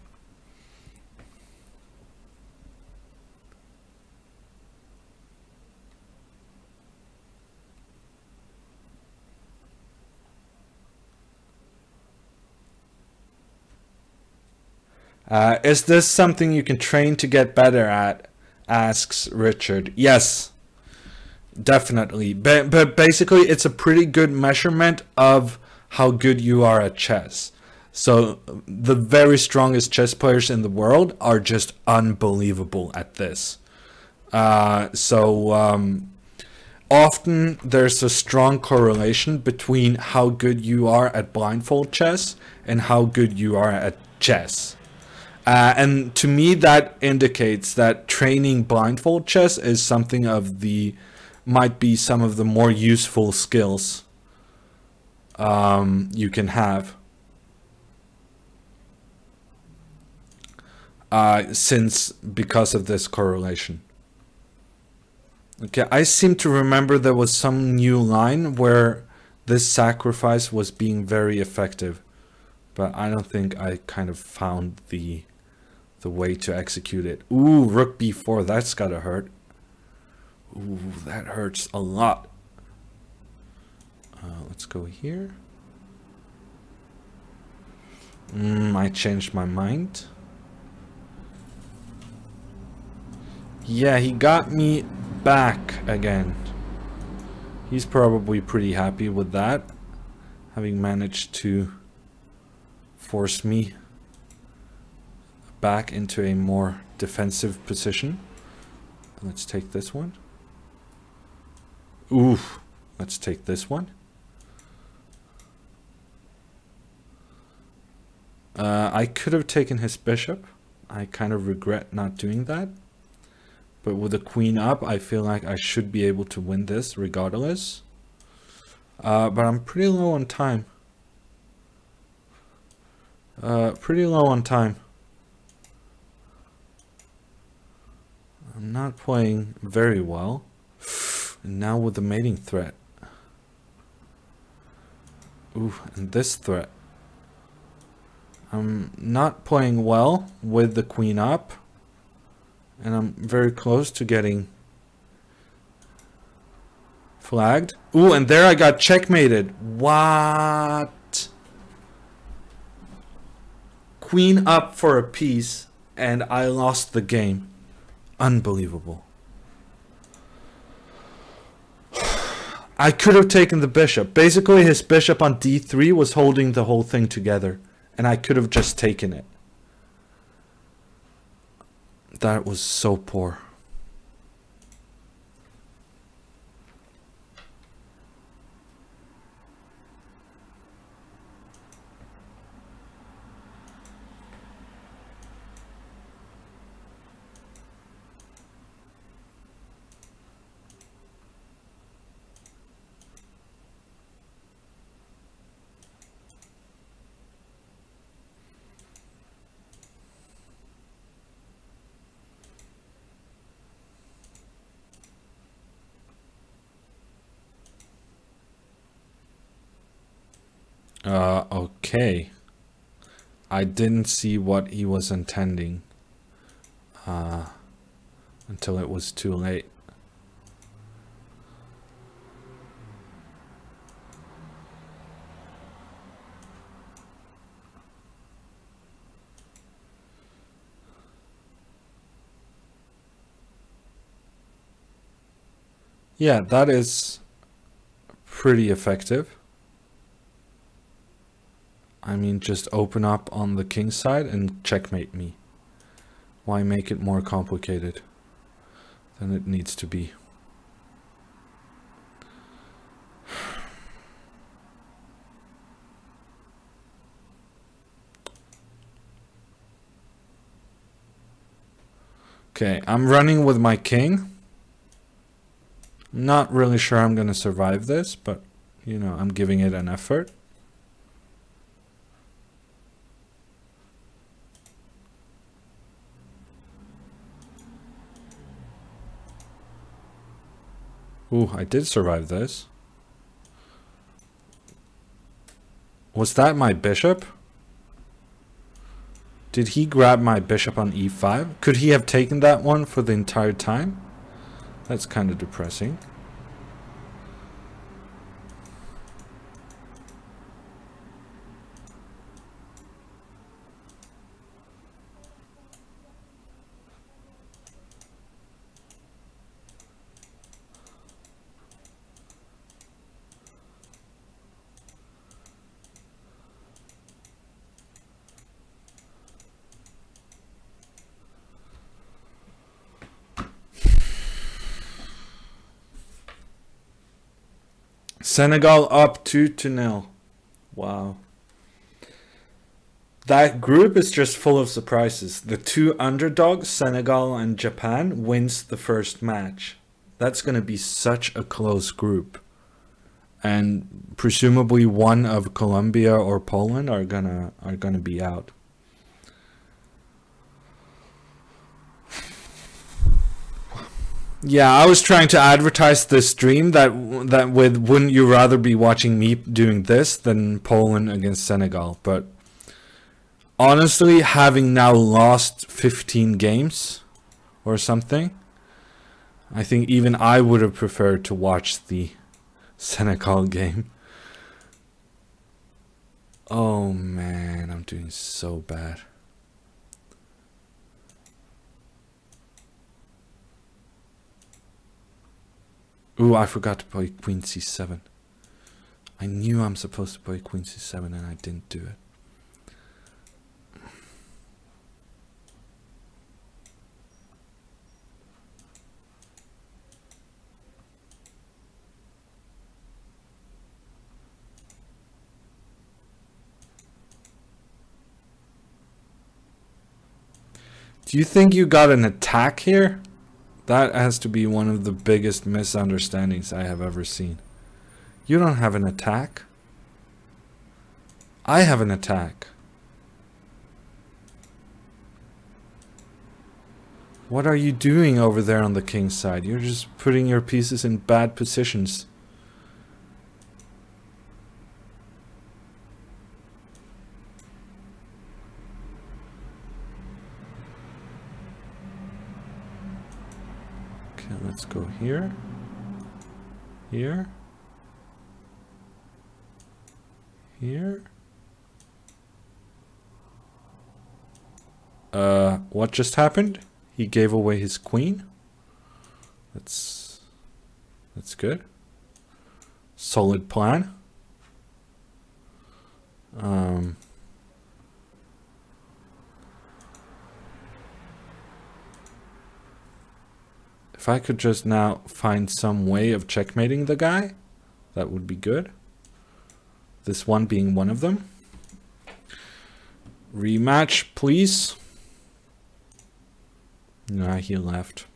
[SPEAKER 1] Is this something you can train to get better at? Asks Richard. Yes, definitely. But basically, it's a pretty good measurement of how good you are at chess. So the very strongest chess players in the world are just unbelievable at this. often there's a strong correlation between how good you are at blindfold chess and how good you are at chess. And to me, that indicates that training blindfold chess is something of the, might be some of the more useful skills you can have. Because of this correlation. Okay, I seem to remember there was some new line where this sacrifice was being very effective, but I don't think I kind of found the way to execute it. Ooh, rook b4, that's gotta hurt. Ooh, that hurts a lot. Let's go here. I changed my mind. Yeah, he got me back again. He's probably pretty happy with that, having managed to force me back into a more defensive position. Let's take this one. Ooh, let's take this one. I could have taken his bishop. I kind of regret not doing that. But with the queen up, I feel like I should be able to win this regardless. But I'm pretty low on time. Pretty low on time. I'm not playing very well. And now with the mating threat. Ooh, and this threat. I'm not playing well with the queen up. And I'm very close to getting flagged. Ooh, and there I got checkmated. What? Queen up for a piece, and I lost the game. Unbelievable. I could have taken the bishop. Basically, his bishop on d3 was holding the whole thing together, and I could have just taken it. That was so poor. Okay. I didn't see what he was intending until it was too late. Yeah, that is pretty effective. I mean, just open up on the king side and checkmate me. Why make it more complicated than it needs to be? Okay, I'm running with my king. Not really sure I'm going to survive this, but, you know, I'm giving it an effort. Ooh, I did survive this. Was that my bishop? Did he grab my bishop on e5? Could he have taken that one for the entire time? That's kind of depressing. Senegal up 2-0. Wow. That group is just full of surprises. The two underdogs, Senegal and Japan, wins the first match. That's going to be such a close group. And presumably one of Colombia or Poland are gonna be out. Yeah, I was trying to advertise this stream that with wouldn't you rather be watching me doing this than Poland against Senegal, but honestly, having now lost 15 games or something, I think even I would have preferred to watch the Senegal game. Oh man, I'm doing so bad. Ooh, I forgot to play Queen C7. I knew I'm supposed to play Queen C7 and I didn't do it. Do you think you got an attack here? That has to be one of the biggest misunderstandings I have ever seen. You don't have an attack. I have an attack. What are you doing over there on the king's side? You're just putting your pieces in bad positions. Let's go here, here, here. What just happened? He gave away his queen. That's good. Solid plan. If I could just now find some way of checkmating the guy, that would be good. This one being one of them. Rematch, please. Nah, he left.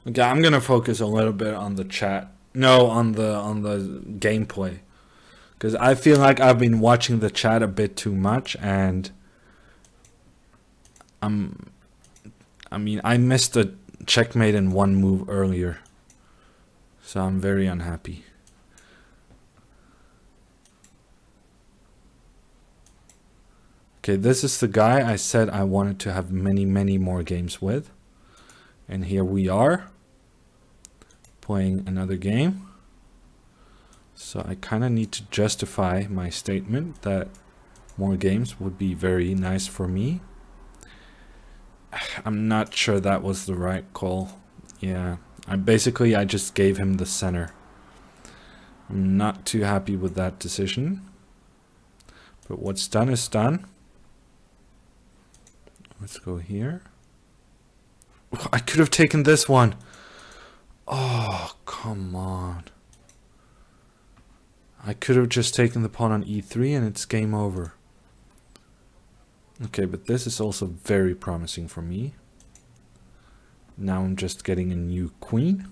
[SPEAKER 1] Okay, I'm gonna focus a little bit on the chat. No, on the gameplay, because I feel like I've been watching the chat a bit too much, and I mean, I missed a checkmate in one move earlier, so I'm very unhappy. Okay, this is the guy I said I wanted to have many more games with, and here we are. Playing another game. So I kind of need to justify my statement that more games would be very nice for me. I'm not sure that was the right call. Yeah, I just gave him the center. I'm not too happy with that decision. But what's done is done. Let's go here. I could have taken this one. Oh, come on. I could have just taken the pawn on e3 and it's game over. Okay, but this is also very promising for me. Now I'm just getting a new queen.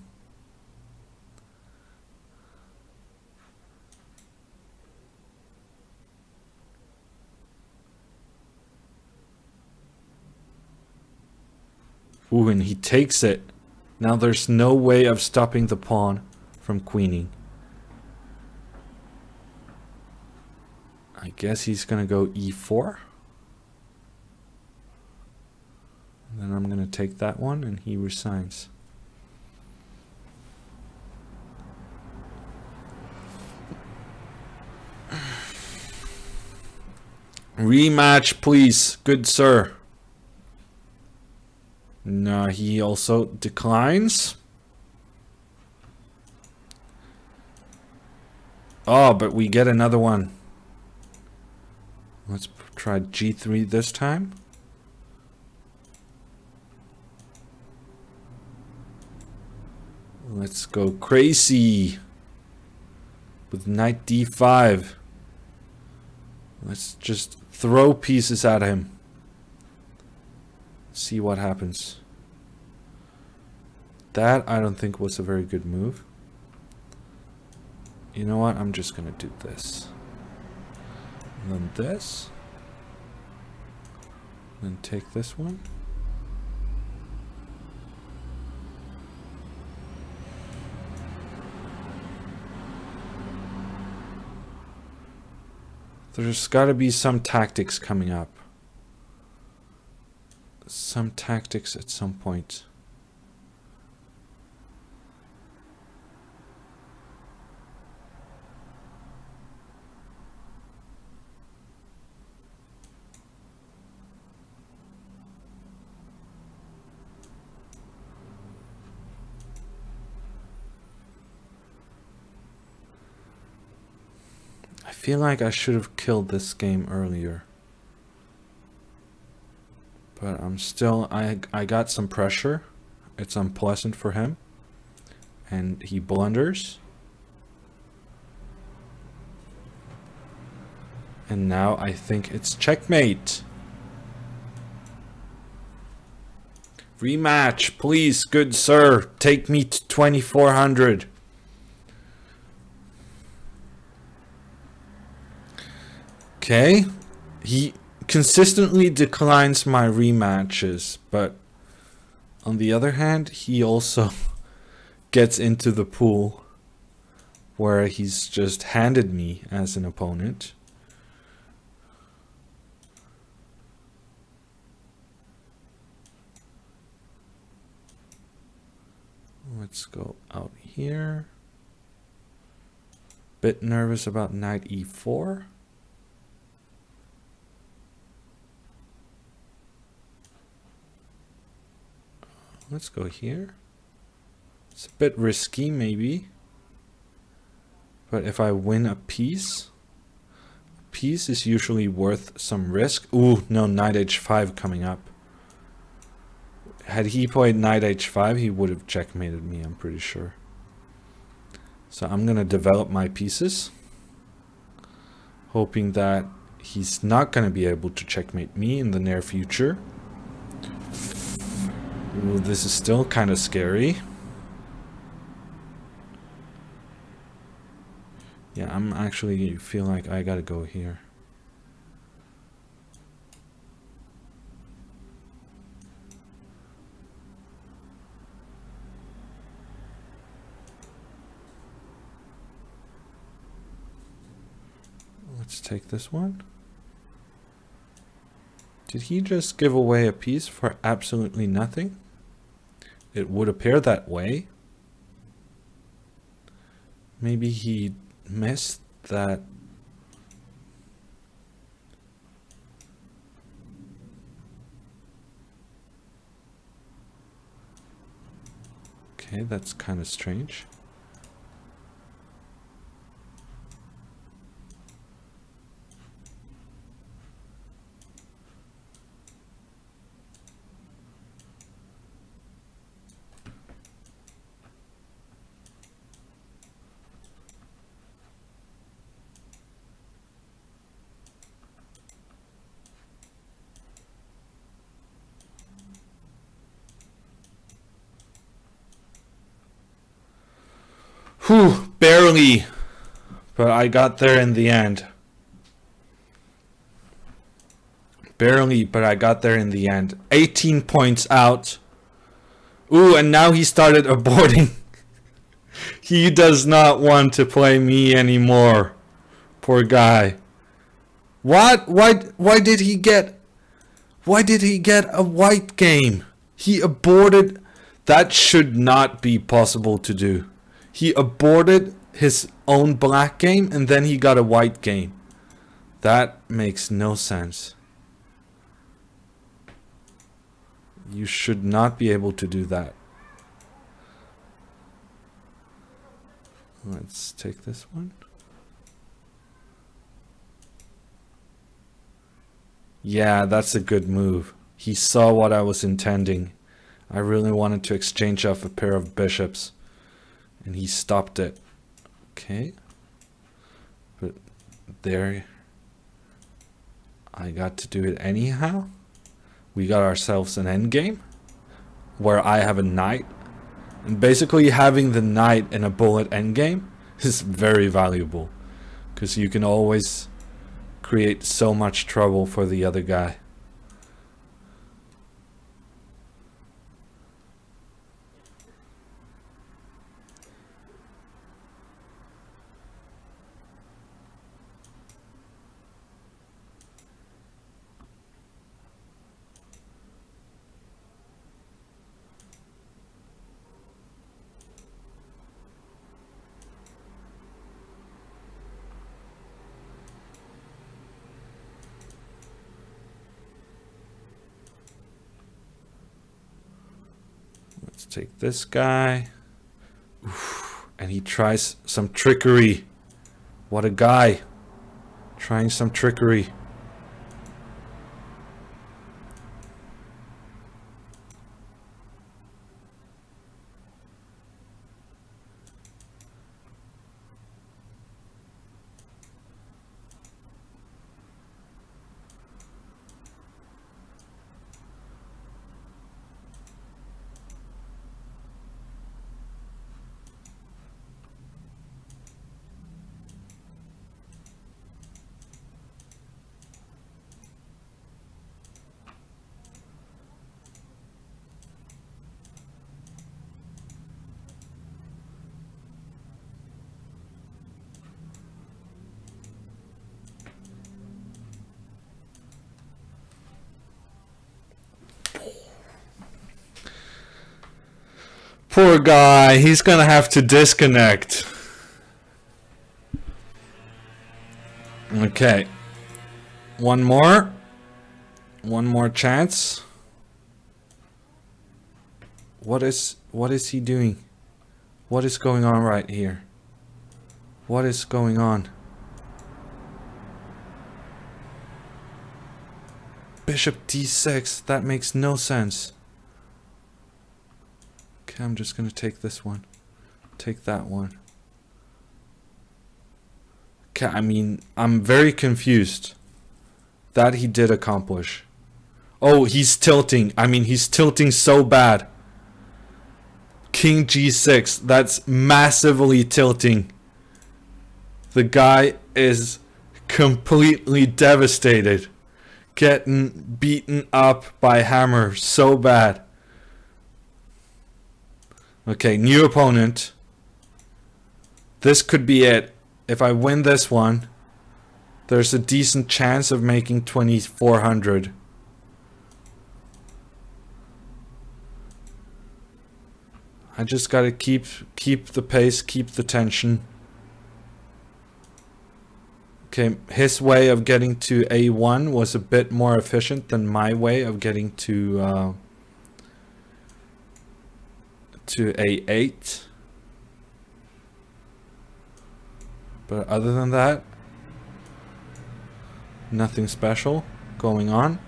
[SPEAKER 1] Ooh, and he takes it. Now there's no way of stopping the pawn from queening. I guess he's gonna go e4. And then I'm gonna take that one and he resigns. Rematch, please, good sir. No, he also declines. Oh, but we get another one. Let's try G3 this time. Let's go crazy with knight D5. Let's just throw pieces at him. See what happens. That I don't think was a very good move. You know what? I'm just gonna do this. And then this. Then take this one. There's gotta be some tactics coming up. Some tactics at some point. I feel like I should have killed this game earlier. But I'm still, I got some pressure. It's unpleasant for him. And he blunders. And now I think it's checkmate. Rematch, please, good sir. Take me to 2400. Okay, he consistently declines my rematches, but on the other hand, he also gets into the pool where he's just handed me as an opponent. Let's go out here. Bit nervous about knight e4. Let's go here. It's a bit risky, maybe. But if I win a piece is usually worth some risk. Ooh, no, knight h5 coming up. Had he played knight h5, he would have checkmated me, I'm pretty sure. So I'm going to develop my pieces, hoping that he's not going to be able to checkmate me in the near future. Ooh, this is still kind of scary. Yeah, I'm actually feel like I gotta go here. Let's take this one. Did he just give away a piece for absolutely nothing? It would appear that way. Maybe he missed that. Okay, that's kind of strange. Whew, barely, but I got there in the end. Barely, but I got there in the end. 18 points out. Ooh, and now he started aborting. He does not want to play me anymore. Poor guy. What? Why did he get a white game? He aborted. That should not be possible to do. He aborted his own black game and then he got a white game. That makes no sense. You should not be able to do that. Let's take this one. Yeah, that's a good move. He saw what I was intending. I really wanted to exchange off a pair of bishops, and he stopped it. Okay. But there, I got to do it anyhow. We got ourselves an endgame where I have a knight. And basically having the knight in a bullet endgame is very valuable, because you can always create so much trouble for the other guy. Let's take this guy. Oof. And he tries some trickery. What a guy. Trying some trickery. Poor guy, he's gonna have to disconnect. Okay. One more chance. What is he doing? What is going on right here? What is going on? Bishop d6, that makes no sense. Okay, I'm just gonna take this one. Take that one. Okay, I mean, I'm very confused. That he did accomplish. Oh, he's tilting. I mean, he's tilting so bad. King g6, that's massively tilting. The guy is completely devastated. Getting beaten up by Hammer so bad. Okay, new opponent. This could be it. If I win this one, there's a decent chance of making 2400. I just gotta keep the pace, keep the tension. Okay, his way of getting to A1 was a bit more efficient than my way of getting to A8. But other than that, nothing special going on.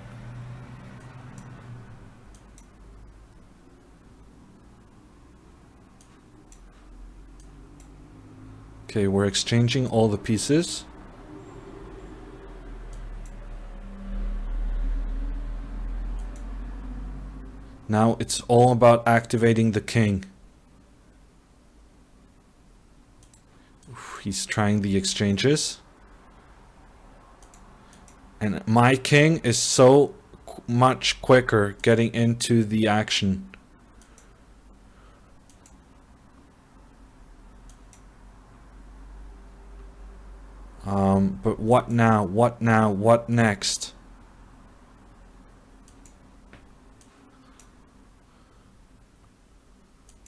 [SPEAKER 1] Okay, we're exchanging all the pieces. Now it's all about activating the king. Oof, he's trying the exchanges. And my king is so much quicker getting into the action. But what now? What now? What next?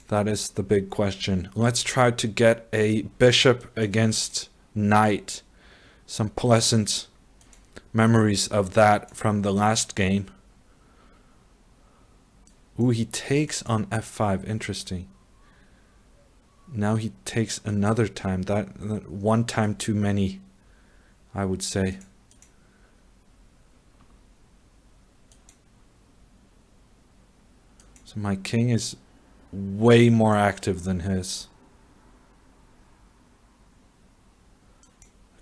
[SPEAKER 1] That is the big question. Let's try to get a bishop against knight. Some pleasant memories of that from the last game. Ooh, he takes on f5. Interesting. Now he takes another time. That one time too many, I would say. So my king is way more active than his.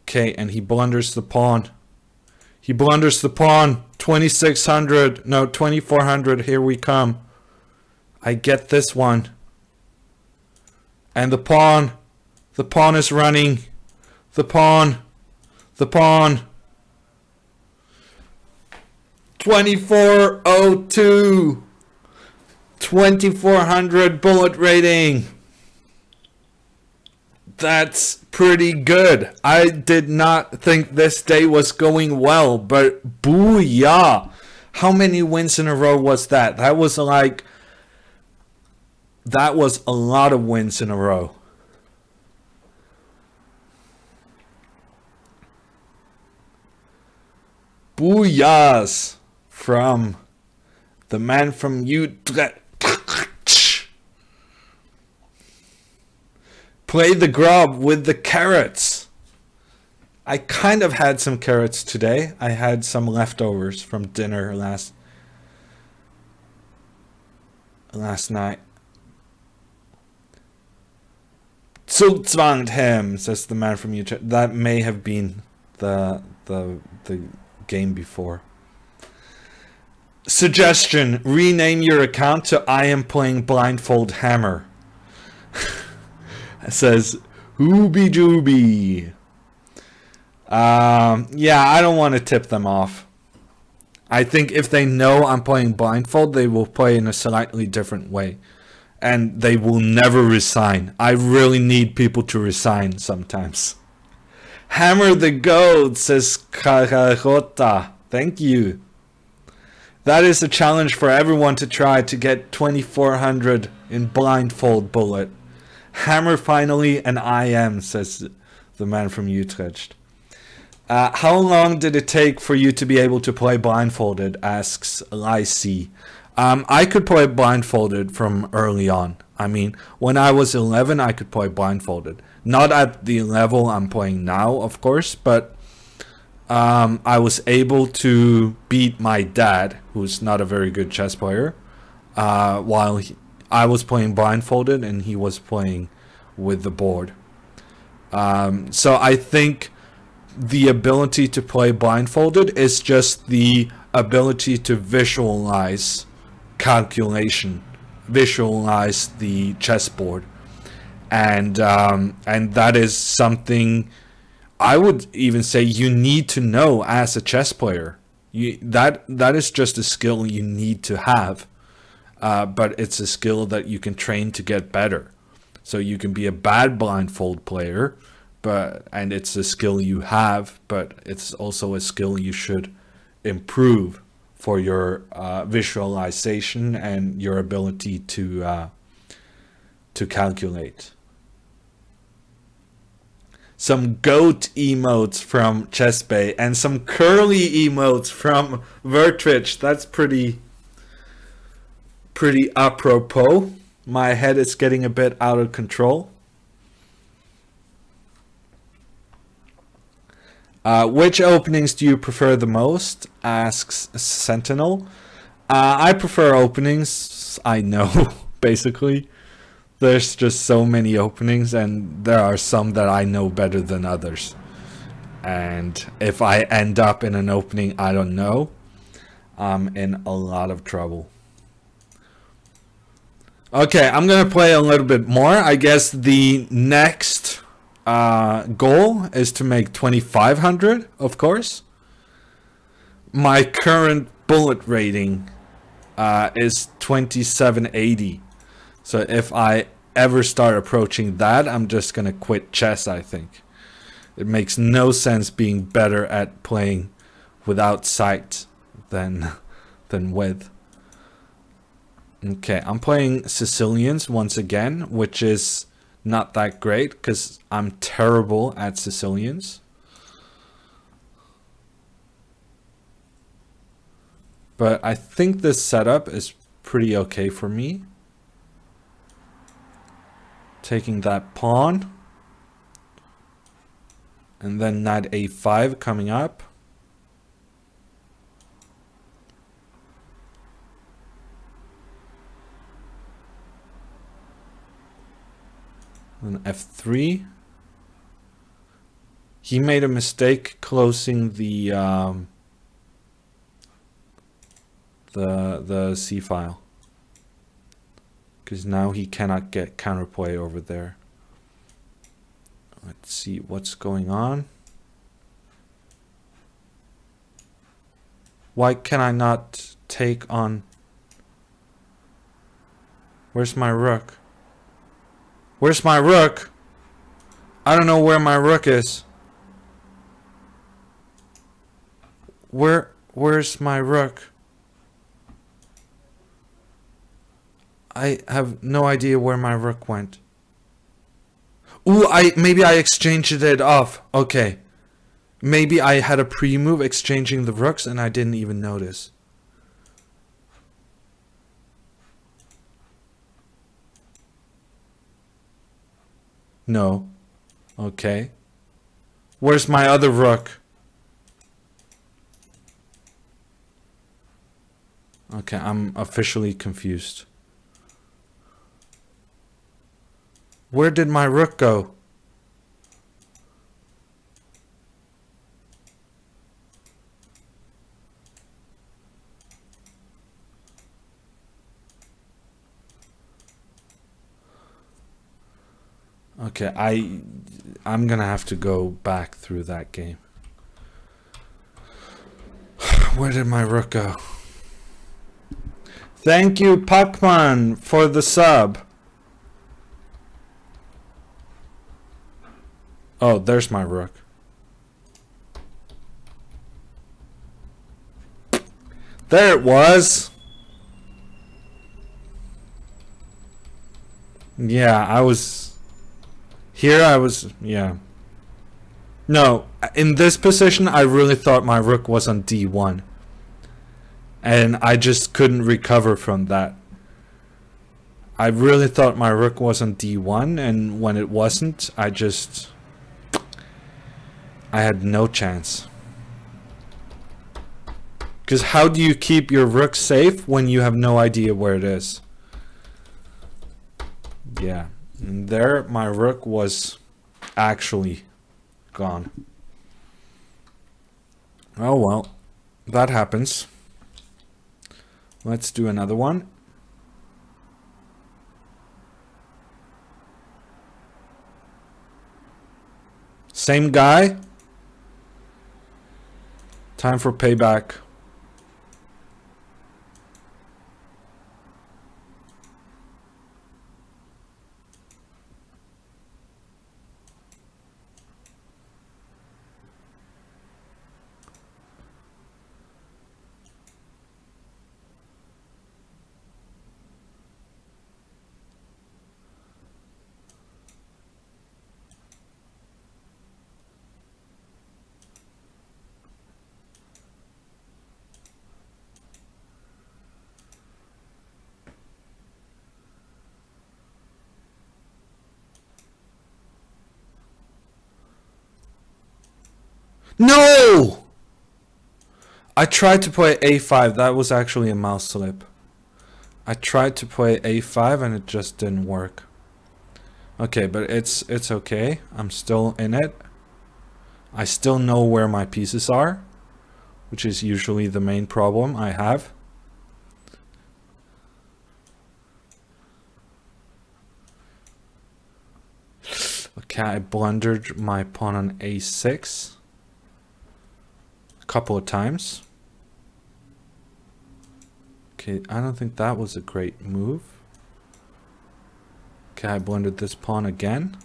[SPEAKER 1] Okay, and he blunders the pawn. He blunders the pawn. 2600. No, 2400. Here we come. I get this one. And the pawn. The pawn is running. The pawn. The pawn. 2402. 2400 bullet rating. That's pretty good. I did not think this day was going well, but booyah. How many wins in a row was that? That was a lot of wins in a row. Booyahs from the man from Utrecht. Play the grub with the carrots. I kind of had some carrots today. I had some leftovers from dinner last night. Zugzwanged him, says the man from Utrecht. That may have been the game before. Suggestion: rename your account to I am playing Blindfold Hammer. It says Hooby Dooby. Yeah, I don't want to tip them off. I think if they know I'm playing Blindfold, they will play in a slightly different way. And they will never resign. I really need people to resign sometimes. Hammer the goat, says Carajota. Thank you. That is a challenge for everyone to try to get 2400 in Blindfold bullet. Hammer finally, and I am, says the man from Utrecht. How long did it take for you to be able to play blindfolded, asks Lycee. I could play blindfolded from early on. I mean, when I was 11, I could play blindfolded. Not at the level I'm playing now, of course, but I was able to beat my dad, who's not a very good chess player, while I was playing blindfolded and he was playing with the board. So I think the ability to play blindfolded is just the ability to visualize calculation, visualize the chessboard, and that is something I would even say you need to know as a chess player. That is just a skill you need to have. But it's a skill that you can train to get better. So you can be a bad blindfold player, and it's a skill you have, but it's also a skill you should improve for your visualization and your ability to calculate. Some goat emotes from ChessBay and some curly emotes from Vertrich. That's pretty apropos. My head is getting a bit out of control. Which openings do you prefer the most? Asks Sentinel. I prefer openings I know, basically. There's just so many openings, and there are some that I know better than others. And if I end up in an opening I don't know, I'm in a lot of trouble. Okay, I'm gonna play a little bit more. I guess the next goal is to make 2500, of course. My current bullet rating is 2780. So if I ever start approaching that, I'm just gonna quit chess, I think. It makes no sense being better at playing without sight than with. Okay, I'm playing Sicilians once again, which is not that great because I'm terrible at Sicilians. But I think this setup is pretty okay for me. Taking that pawn. And then knight a5 coming up. Then f3. He made a mistake closing the C file, because now he cannot get counterplay over there. Let's see what's going on. Why can I not take on? Where's my rook? Where's my rook? I don't know where my rook is. Where's my rook? I have no idea where my rook went. Ooh, maybe I exchanged it off. Okay. Maybe I had a pre-move exchanging the rooks and I didn't even notice. No. Okay. Where's my other rook? Okay, I'm officially confused. Where did my rook go? Okay, I'm gonna have to go back through that game. Where did my rook go? Thank you, Pacman, for the sub. Oh, there's my rook. There it was. Yeah, I was... Here I was... Yeah. No, in this position, I really thought my rook was on d1. And I just couldn't recover from that. I really thought my rook was on d1, and when it wasn't, I had no chance. Because how do you keep your rook safe when you have no idea where it is? Yeah, and there my rook was actually gone. Oh well, that happens. Let's do another one. Same guy. Time for payback. No! I tried to play a5. That was actually a mouse slip. I tried to play a5 and it just didn't work. Okay, but it's okay. I'm still in it. I still know where my pieces are, which is usually the main problem I have. Okay, I blundered my pawn on a6 a couple of times. Okay, I don't think that was a great move. Okay, I blundered this pawn again.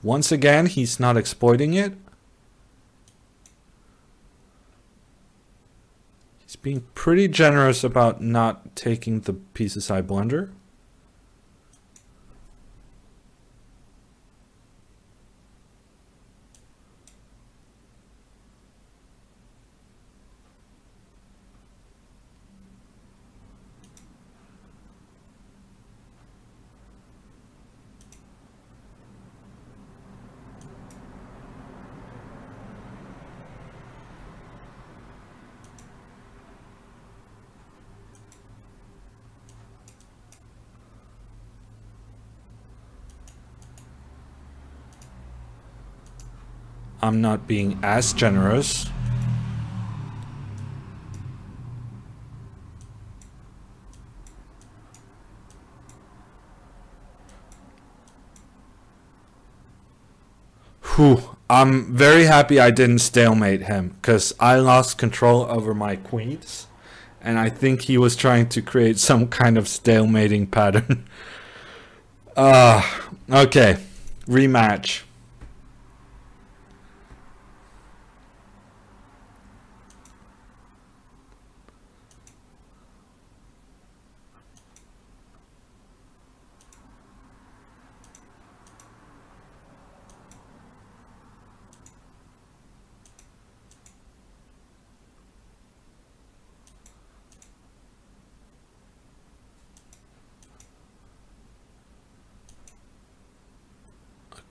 [SPEAKER 1] Once again, he's not exploiting it. He's being pretty generous about not taking the pieces I blunder. I'm not being as generous. Whew. I'm very happy I didn't stalemate him, because I lost control over my queens, and I think he was trying to create some kind of stalemating pattern. Okay, rematch.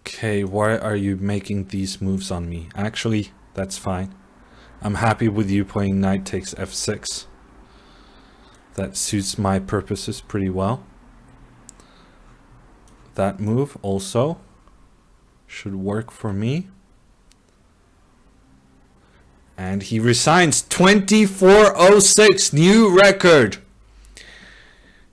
[SPEAKER 1] Okay, why are you making these moves on me? Actually, that's fine. I'm happy with you playing knight takes f6. That suits my purposes pretty well. That move also should work for me. And he resigns. 24:06, new record.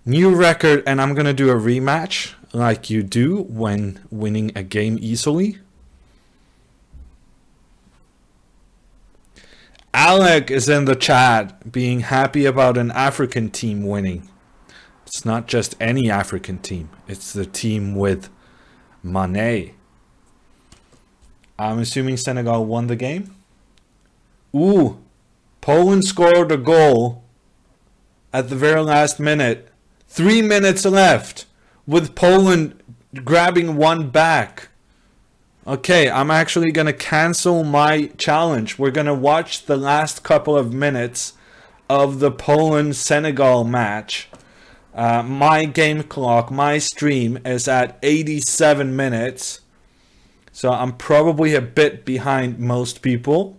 [SPEAKER 1] New record, and I'm gonna do a rematch like you do when winning a game easily. Alec is in the chat being happy about an African team winning. It's not just any African team, it's the team with Mané. I'm assuming Senegal won the game. Ooh, Poland scored a goal at the very last minute. 3 minutes left, with Poland grabbing one back. Okay, I'm actually going to cancel my challenge. We're going to watch the last couple of minutes of the Poland-Senegal match. My game clock, my stream is at 87 minutes. So I'm probably a bit behind most people.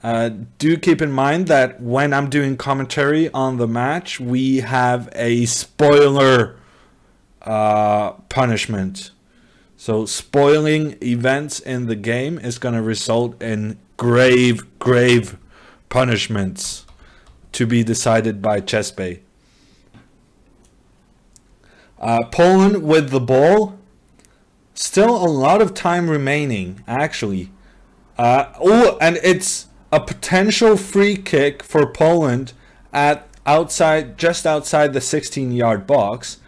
[SPEAKER 1] Do keep in mind that when I'm doing commentary on the match, we have a spoiler punishment. So spoiling events in the game is going to result in grave punishments to be decided by Chessbay. Poland with the ball. Still a lot of time remaining, actually. Oh, and it's a potential free kick for Poland at just outside the 16-yard box,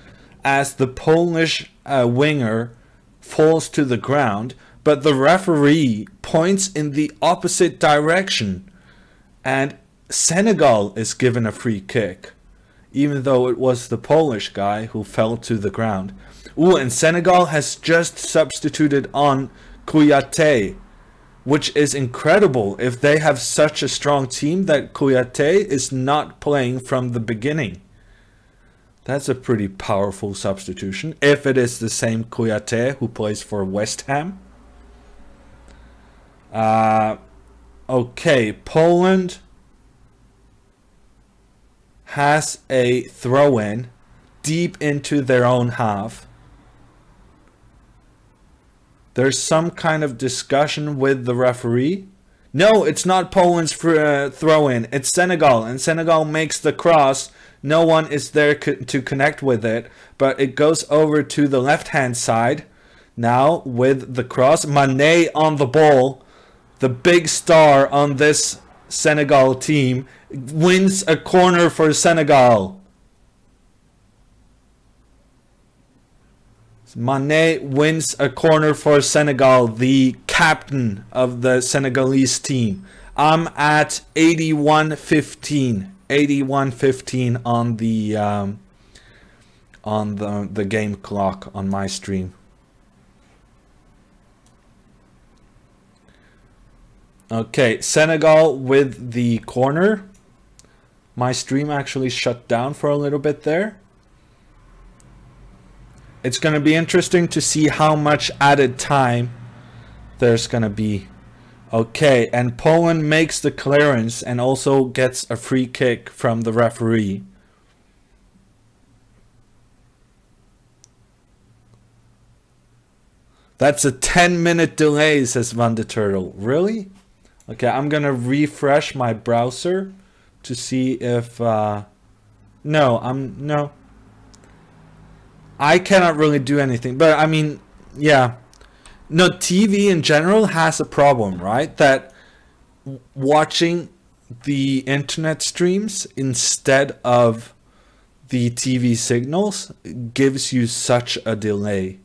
[SPEAKER 1] as the Polish winger falls to the ground, but the referee points in the opposite direction, and Senegal is given a free kick, even though it was the Polish guy who fell to the ground. Ooh, and Senegal has just substituted on Kouyaté, which is incredible if they have such a strong team that Kouyaté is not playing from the beginning. That's a pretty powerful substitution, if it is the same Kouyaté who plays for West Ham. Okay, Poland has a throw-in deep into their own half. There's some kind of discussion with the referee. No, it's not Poland's throw-in. It's Senegal, and Senegal makes the cross. No one is there to connect with it, but it goes over to the left-hand side. Now with the cross, Mané on the ball, the big star on this Senegal team, wins a corner for Senegal. Mané wins a corner for Senegal, the captain of the Senegalese team. I'm at 81-15. 81-15 on the game clock on my stream. Okay, Senegal with the corner. My stream actually shut down for a little bit there. It's going to be interesting to see how much added time there's going to be. Okay, and Poland makes the clearance and also gets a free kick from the referee. That's a 10-minute delay, says Van de Turtle. Really? Okay, I'm gonna refresh my browser to see if no. I cannot really do anything. But I mean, yeah. No, TV in general has a problem, right? That watching the internet streams instead of the TV signals gives you such a delay.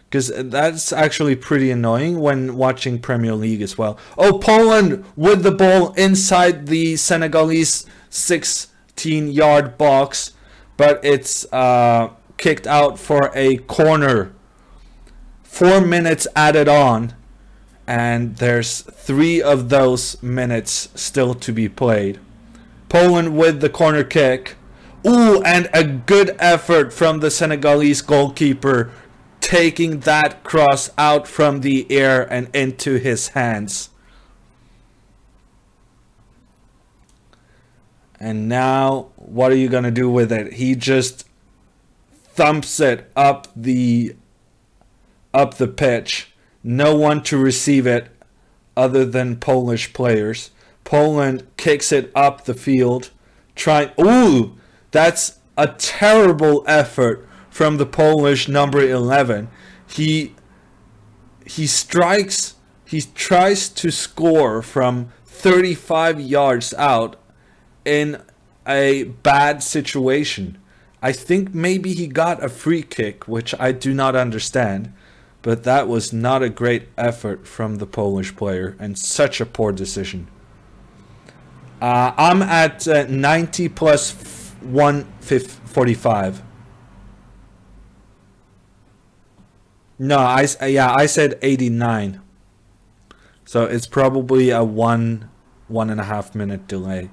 [SPEAKER 1] Because that's actually pretty annoying when watching Premier League as well. Oh, Poland with the ball inside the Senegalese 16-yard box, but it's kicked out for a corner. 4 minutes added on, and there's 3 of those minutes still to be played. Poland with the corner kick. Ooh, and a good effort from the Senegalese goalkeeper, taking that cross out from the air and into his hands. And now, what are you going to do with it? He just thumps it up the pitch. No one to receive it other than Polish players. Poland kicks it up the field. Ooh, that's a terrible effort from the Polish number 11. He tries to score from 35 yards out in a bad situation. I think maybe he got a free kick, which I do not understand, but that was not a great effort from the Polish player and such a poor decision. I'm at 90 plus 145. No, I said 89. So it's probably a 1.5 minute delay.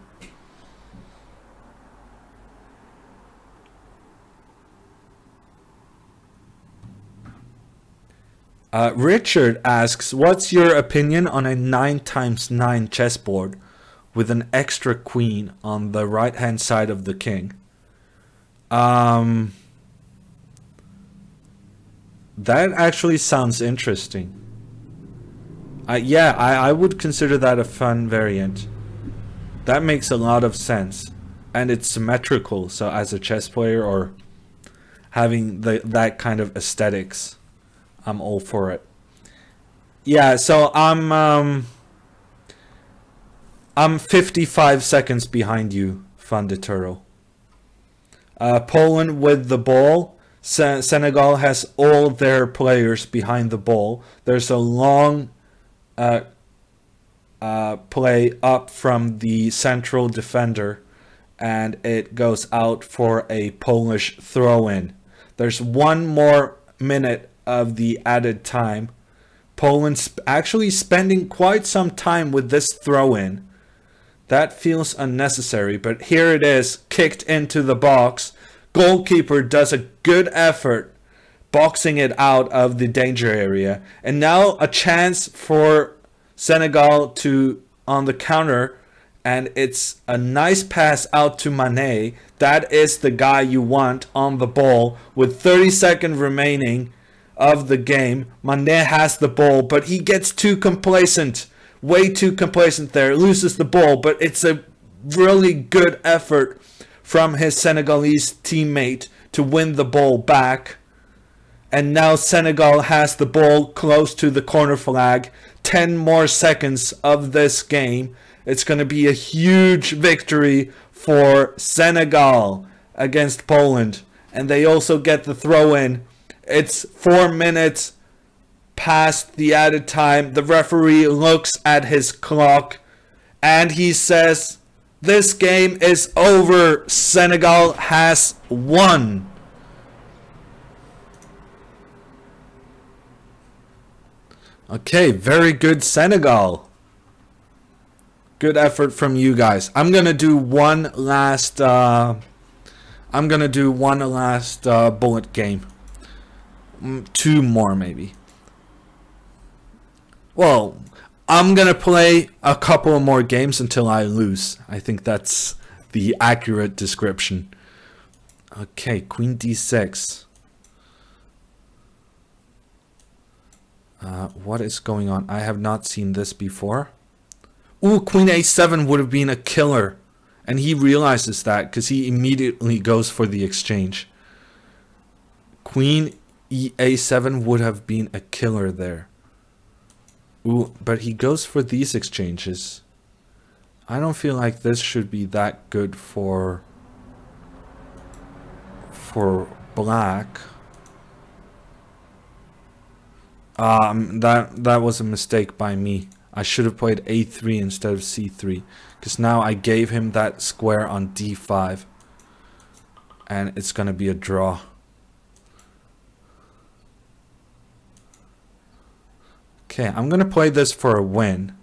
[SPEAKER 1] Richard asks, what's your opinion on a 9x9 chessboard with an extra queen on the right hand side of the king? That actually sounds interesting. I would consider that a fun variant. That makes a lot of sense. And it's symmetrical, so as a chess player or having that kind of aesthetics, I'm all for it. Yeah, so I'm 55 seconds behind you, Van de Turtle. Poland with the ball. Senegal has all their players behind the ball. There's a long play up from the central defender, and it goes out for a Polish throw-in. There's 1 more minute of the added time. Poland's actually spending quite some time with this throw-in. That feels unnecessary, but here it is, kicked into the box. Goalkeeper does a good effort boxing it out of the danger area. And now a chance for Senegal to on the counter, and it's a nice pass out to Mané. That is the guy you want on the ball with 30 seconds remaining of the game. Mané has the ball, but he gets too complacent. Way too complacent there. Loses the ball, but it's a really good effort from his Senegalese teammate to win the ball back. And now Senegal has the ball close to the corner flag. 10 more seconds of this game. It's going to be a huge victory for Senegal against Poland. And they also get the throw in. It's 4 minutes past the added time. The referee looks at his clock and he says, this game is over. Senegal has won. Okay, very good, Senegal. Good effort from you guys. I'm gonna do one last. Bullet game. 2 more maybe. Well, I'm gonna play a couple more games until I lose. I think that's the accurate description. Okay, Queen D6. What is going on? I have not seen this before. Ooh, Queen A7 would have been a killer. And he realizes that because he immediately goes for the exchange. Queen A7 would have been a killer there. Ooh, but he goes for these exchanges. I don't feel like this should be that good for black. That was a mistake by me. I should have played A3 instead of C3, because now I gave him that square on D5, and it's gonna be a draw. Okay, I'm gonna play this for a win,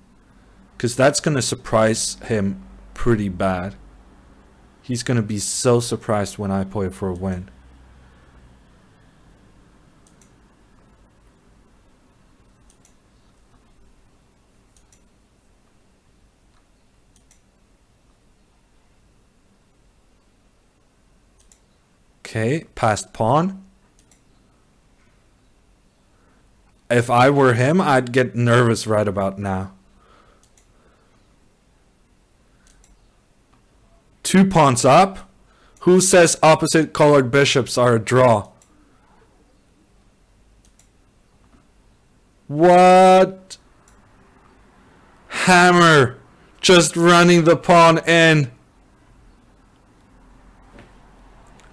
[SPEAKER 1] because that's gonna surprise him pretty bad. He's gonna be so surprised when I play for a win. Okay, passed pawn. If I were him, I'd get nervous right about now. 2 pawns up. Who says opposite colored bishops are a draw? What? Hammer just running the pawn in.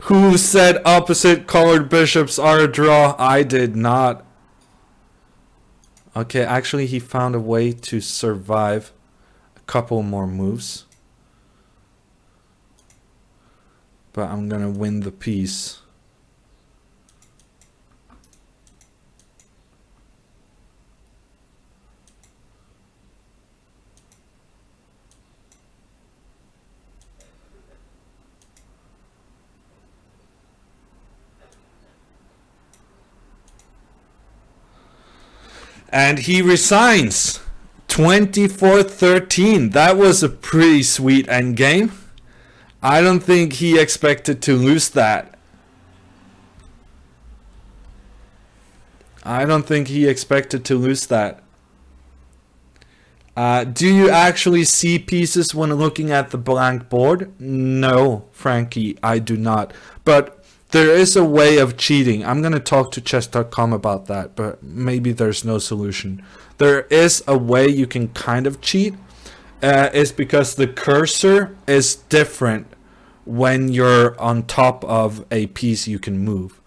[SPEAKER 1] Who said opposite colored bishops are a draw? I did not. Okay, actually he found a way to survive a couple more moves. But I'm gonna win the piece. And he resigns. 24-13. That was a pretty sweet endgame. I don't think he expected to lose that. I don't think he expected to lose that. Do you actually see pieces when looking at the blank board? No, Frankie, I do not. But there is a way of cheating. I'm going to talk to chess.com about that, but maybe there's no solution. There is a way you can kind of cheat. It's because the cursor is different when you're on top of a piece you can move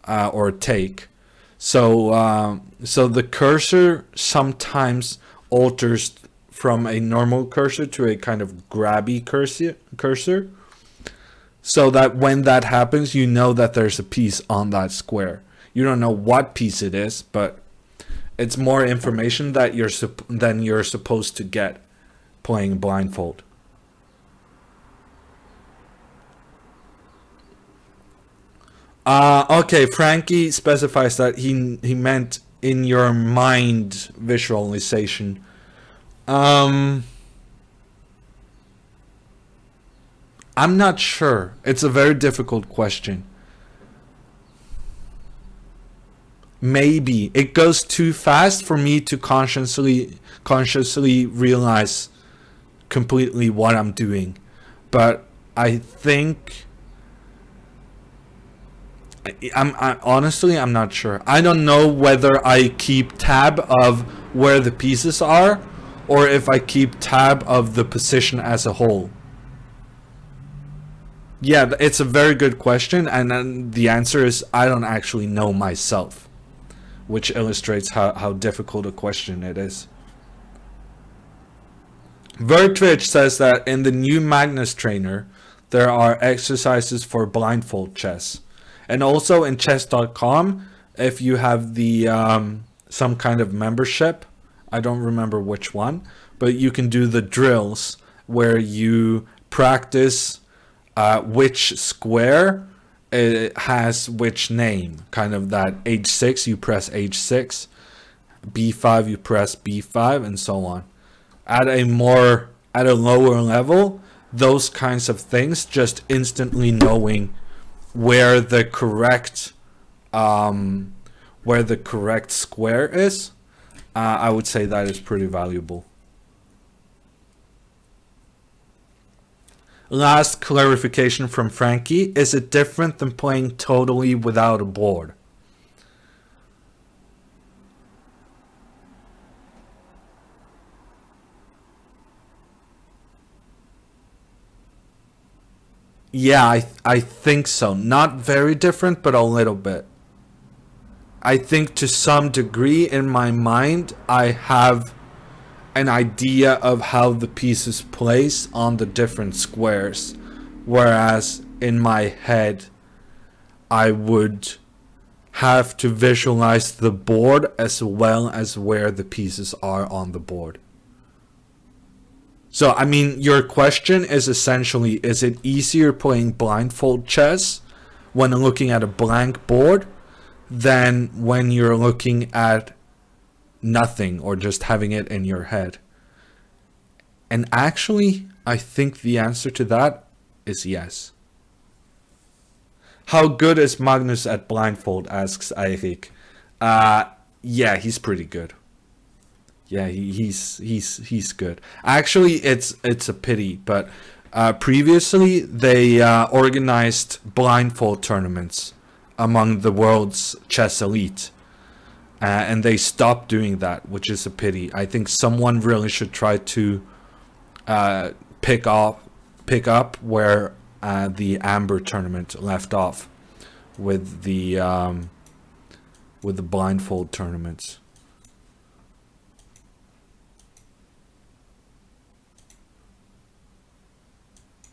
[SPEAKER 1] or take. So the cursor sometimes alters from a normal cursor to a kind of grabby cursor. So that when that happens, you know that there's a piece on that square. You don't know what piece it is, but it's more information that than you're supposed to get playing blindfold. Okay, Frankie specifies that he meant in your mind visualization. I'm not sure. It's a very difficult question. Maybe it goes too fast for me to consciously realize completely what I'm doing. But I think honestly, I'm not sure. I don't know whether I keep tab of where the pieces are or if I keep tab of the position as a whole. Yeah, it's a very good question, and then the answer is I don't actually know myself, which illustrates how difficult a question it is. Vertwitch says that in the new Magnus trainer, there are exercises for blindfold chess. And also in chess.com, if you have the some kind of membership, I don't remember which one, but you can do the drills where you practice which square has which name. Kind of that h6, you press h6, b5, you press b5, and so on. At a lower level, those kinds of things, just instantly knowing where the correct where the correct square is, I would say that is pretty valuable. Last clarification from Frankie. Is it different than playing totally without a board? Yeah, I think so. Not very different, but a little bit. I think to some degree in my mind, I have an idea of how the pieces place on the different squares. Whereas in my head, I would have to visualize the board as well as where the pieces are on the board. So, I mean, your question is essentially, is it easier playing blindfold chess when looking at a blank board than when you're looking at nothing or just having it in your head? And actually, I think the answer to that is yes. How good is Magnus at blindfold, asks Eirik. Yeah, he's pretty good. Yeah, he's good. Actually, it's a pity, but previously they organized blindfold tournaments among the world's chess elite, and they stopped doing that, which is a pity. I think someone really should try to pick up where the Amber tournament left off with the blindfold tournaments.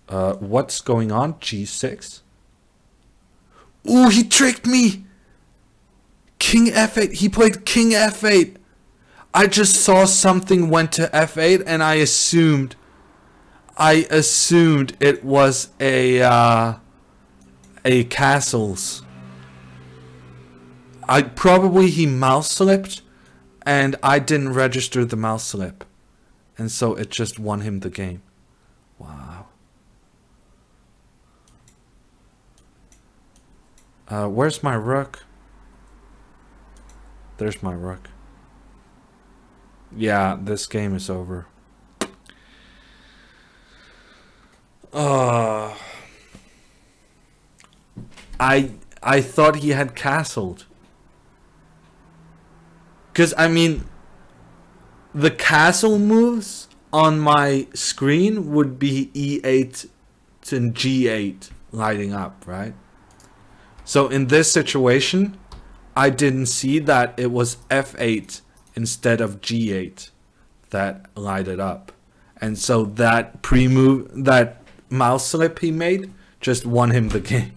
[SPEAKER 1] What's going on? G6. Ooh, he tricked me. King F8. He played King F8. I just saw something went to F8 and I assumed it was a castles. He mouse slipped and I didn't register the mouse slip. And so it just won him the game. Wow. Where's my rook? There's my rook. Yeah, this game is over. I thought he had castled. Because, I mean, the castle moves on my screen would be E8 and G8 lighting up, right? So in this situation, I didn't see that it was F8 instead of G8 that lighted up. And so that pre-move, that mouse slip he made just won him the game.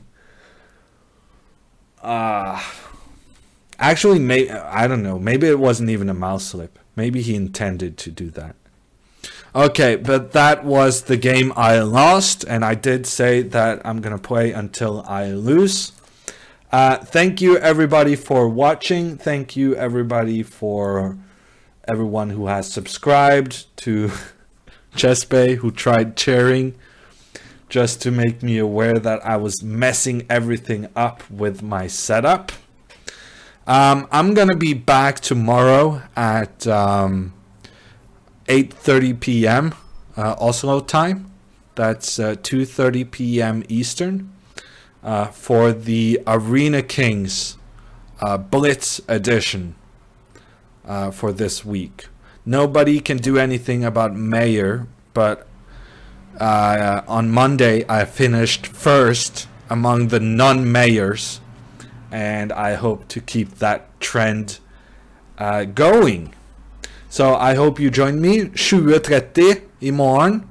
[SPEAKER 1] Actually, I don't know. Maybe it wasn't even a mouse slip. Maybe he intended to do that. Okay, but that was the game I lost. And I did say that I'm going to play until I lose. Thank you everybody for watching. Thank you everybody for everyone who has subscribed to ChessBay, who tried cheering just to make me aware that I was messing everything up with my setup. I'm gonna be back tomorrow at 8:30 p.m. Oslo time. That's 2:30 p.m. Eastern. For the Arena Kings Blitz edition for this week. Nobody can do anything about Mayor, but on Monday I finished first among the non-mayors, and I hope to keep that trend going. So I hope you join me 20:30 i morgen.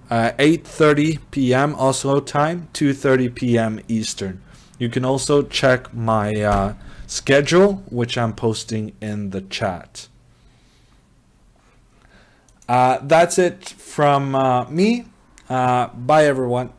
[SPEAKER 1] 8:30 p.m. Oslo time, 2:30 p.m. Eastern. You can also check my schedule, which I'm posting in the chat. That's it from me. Bye, everyone.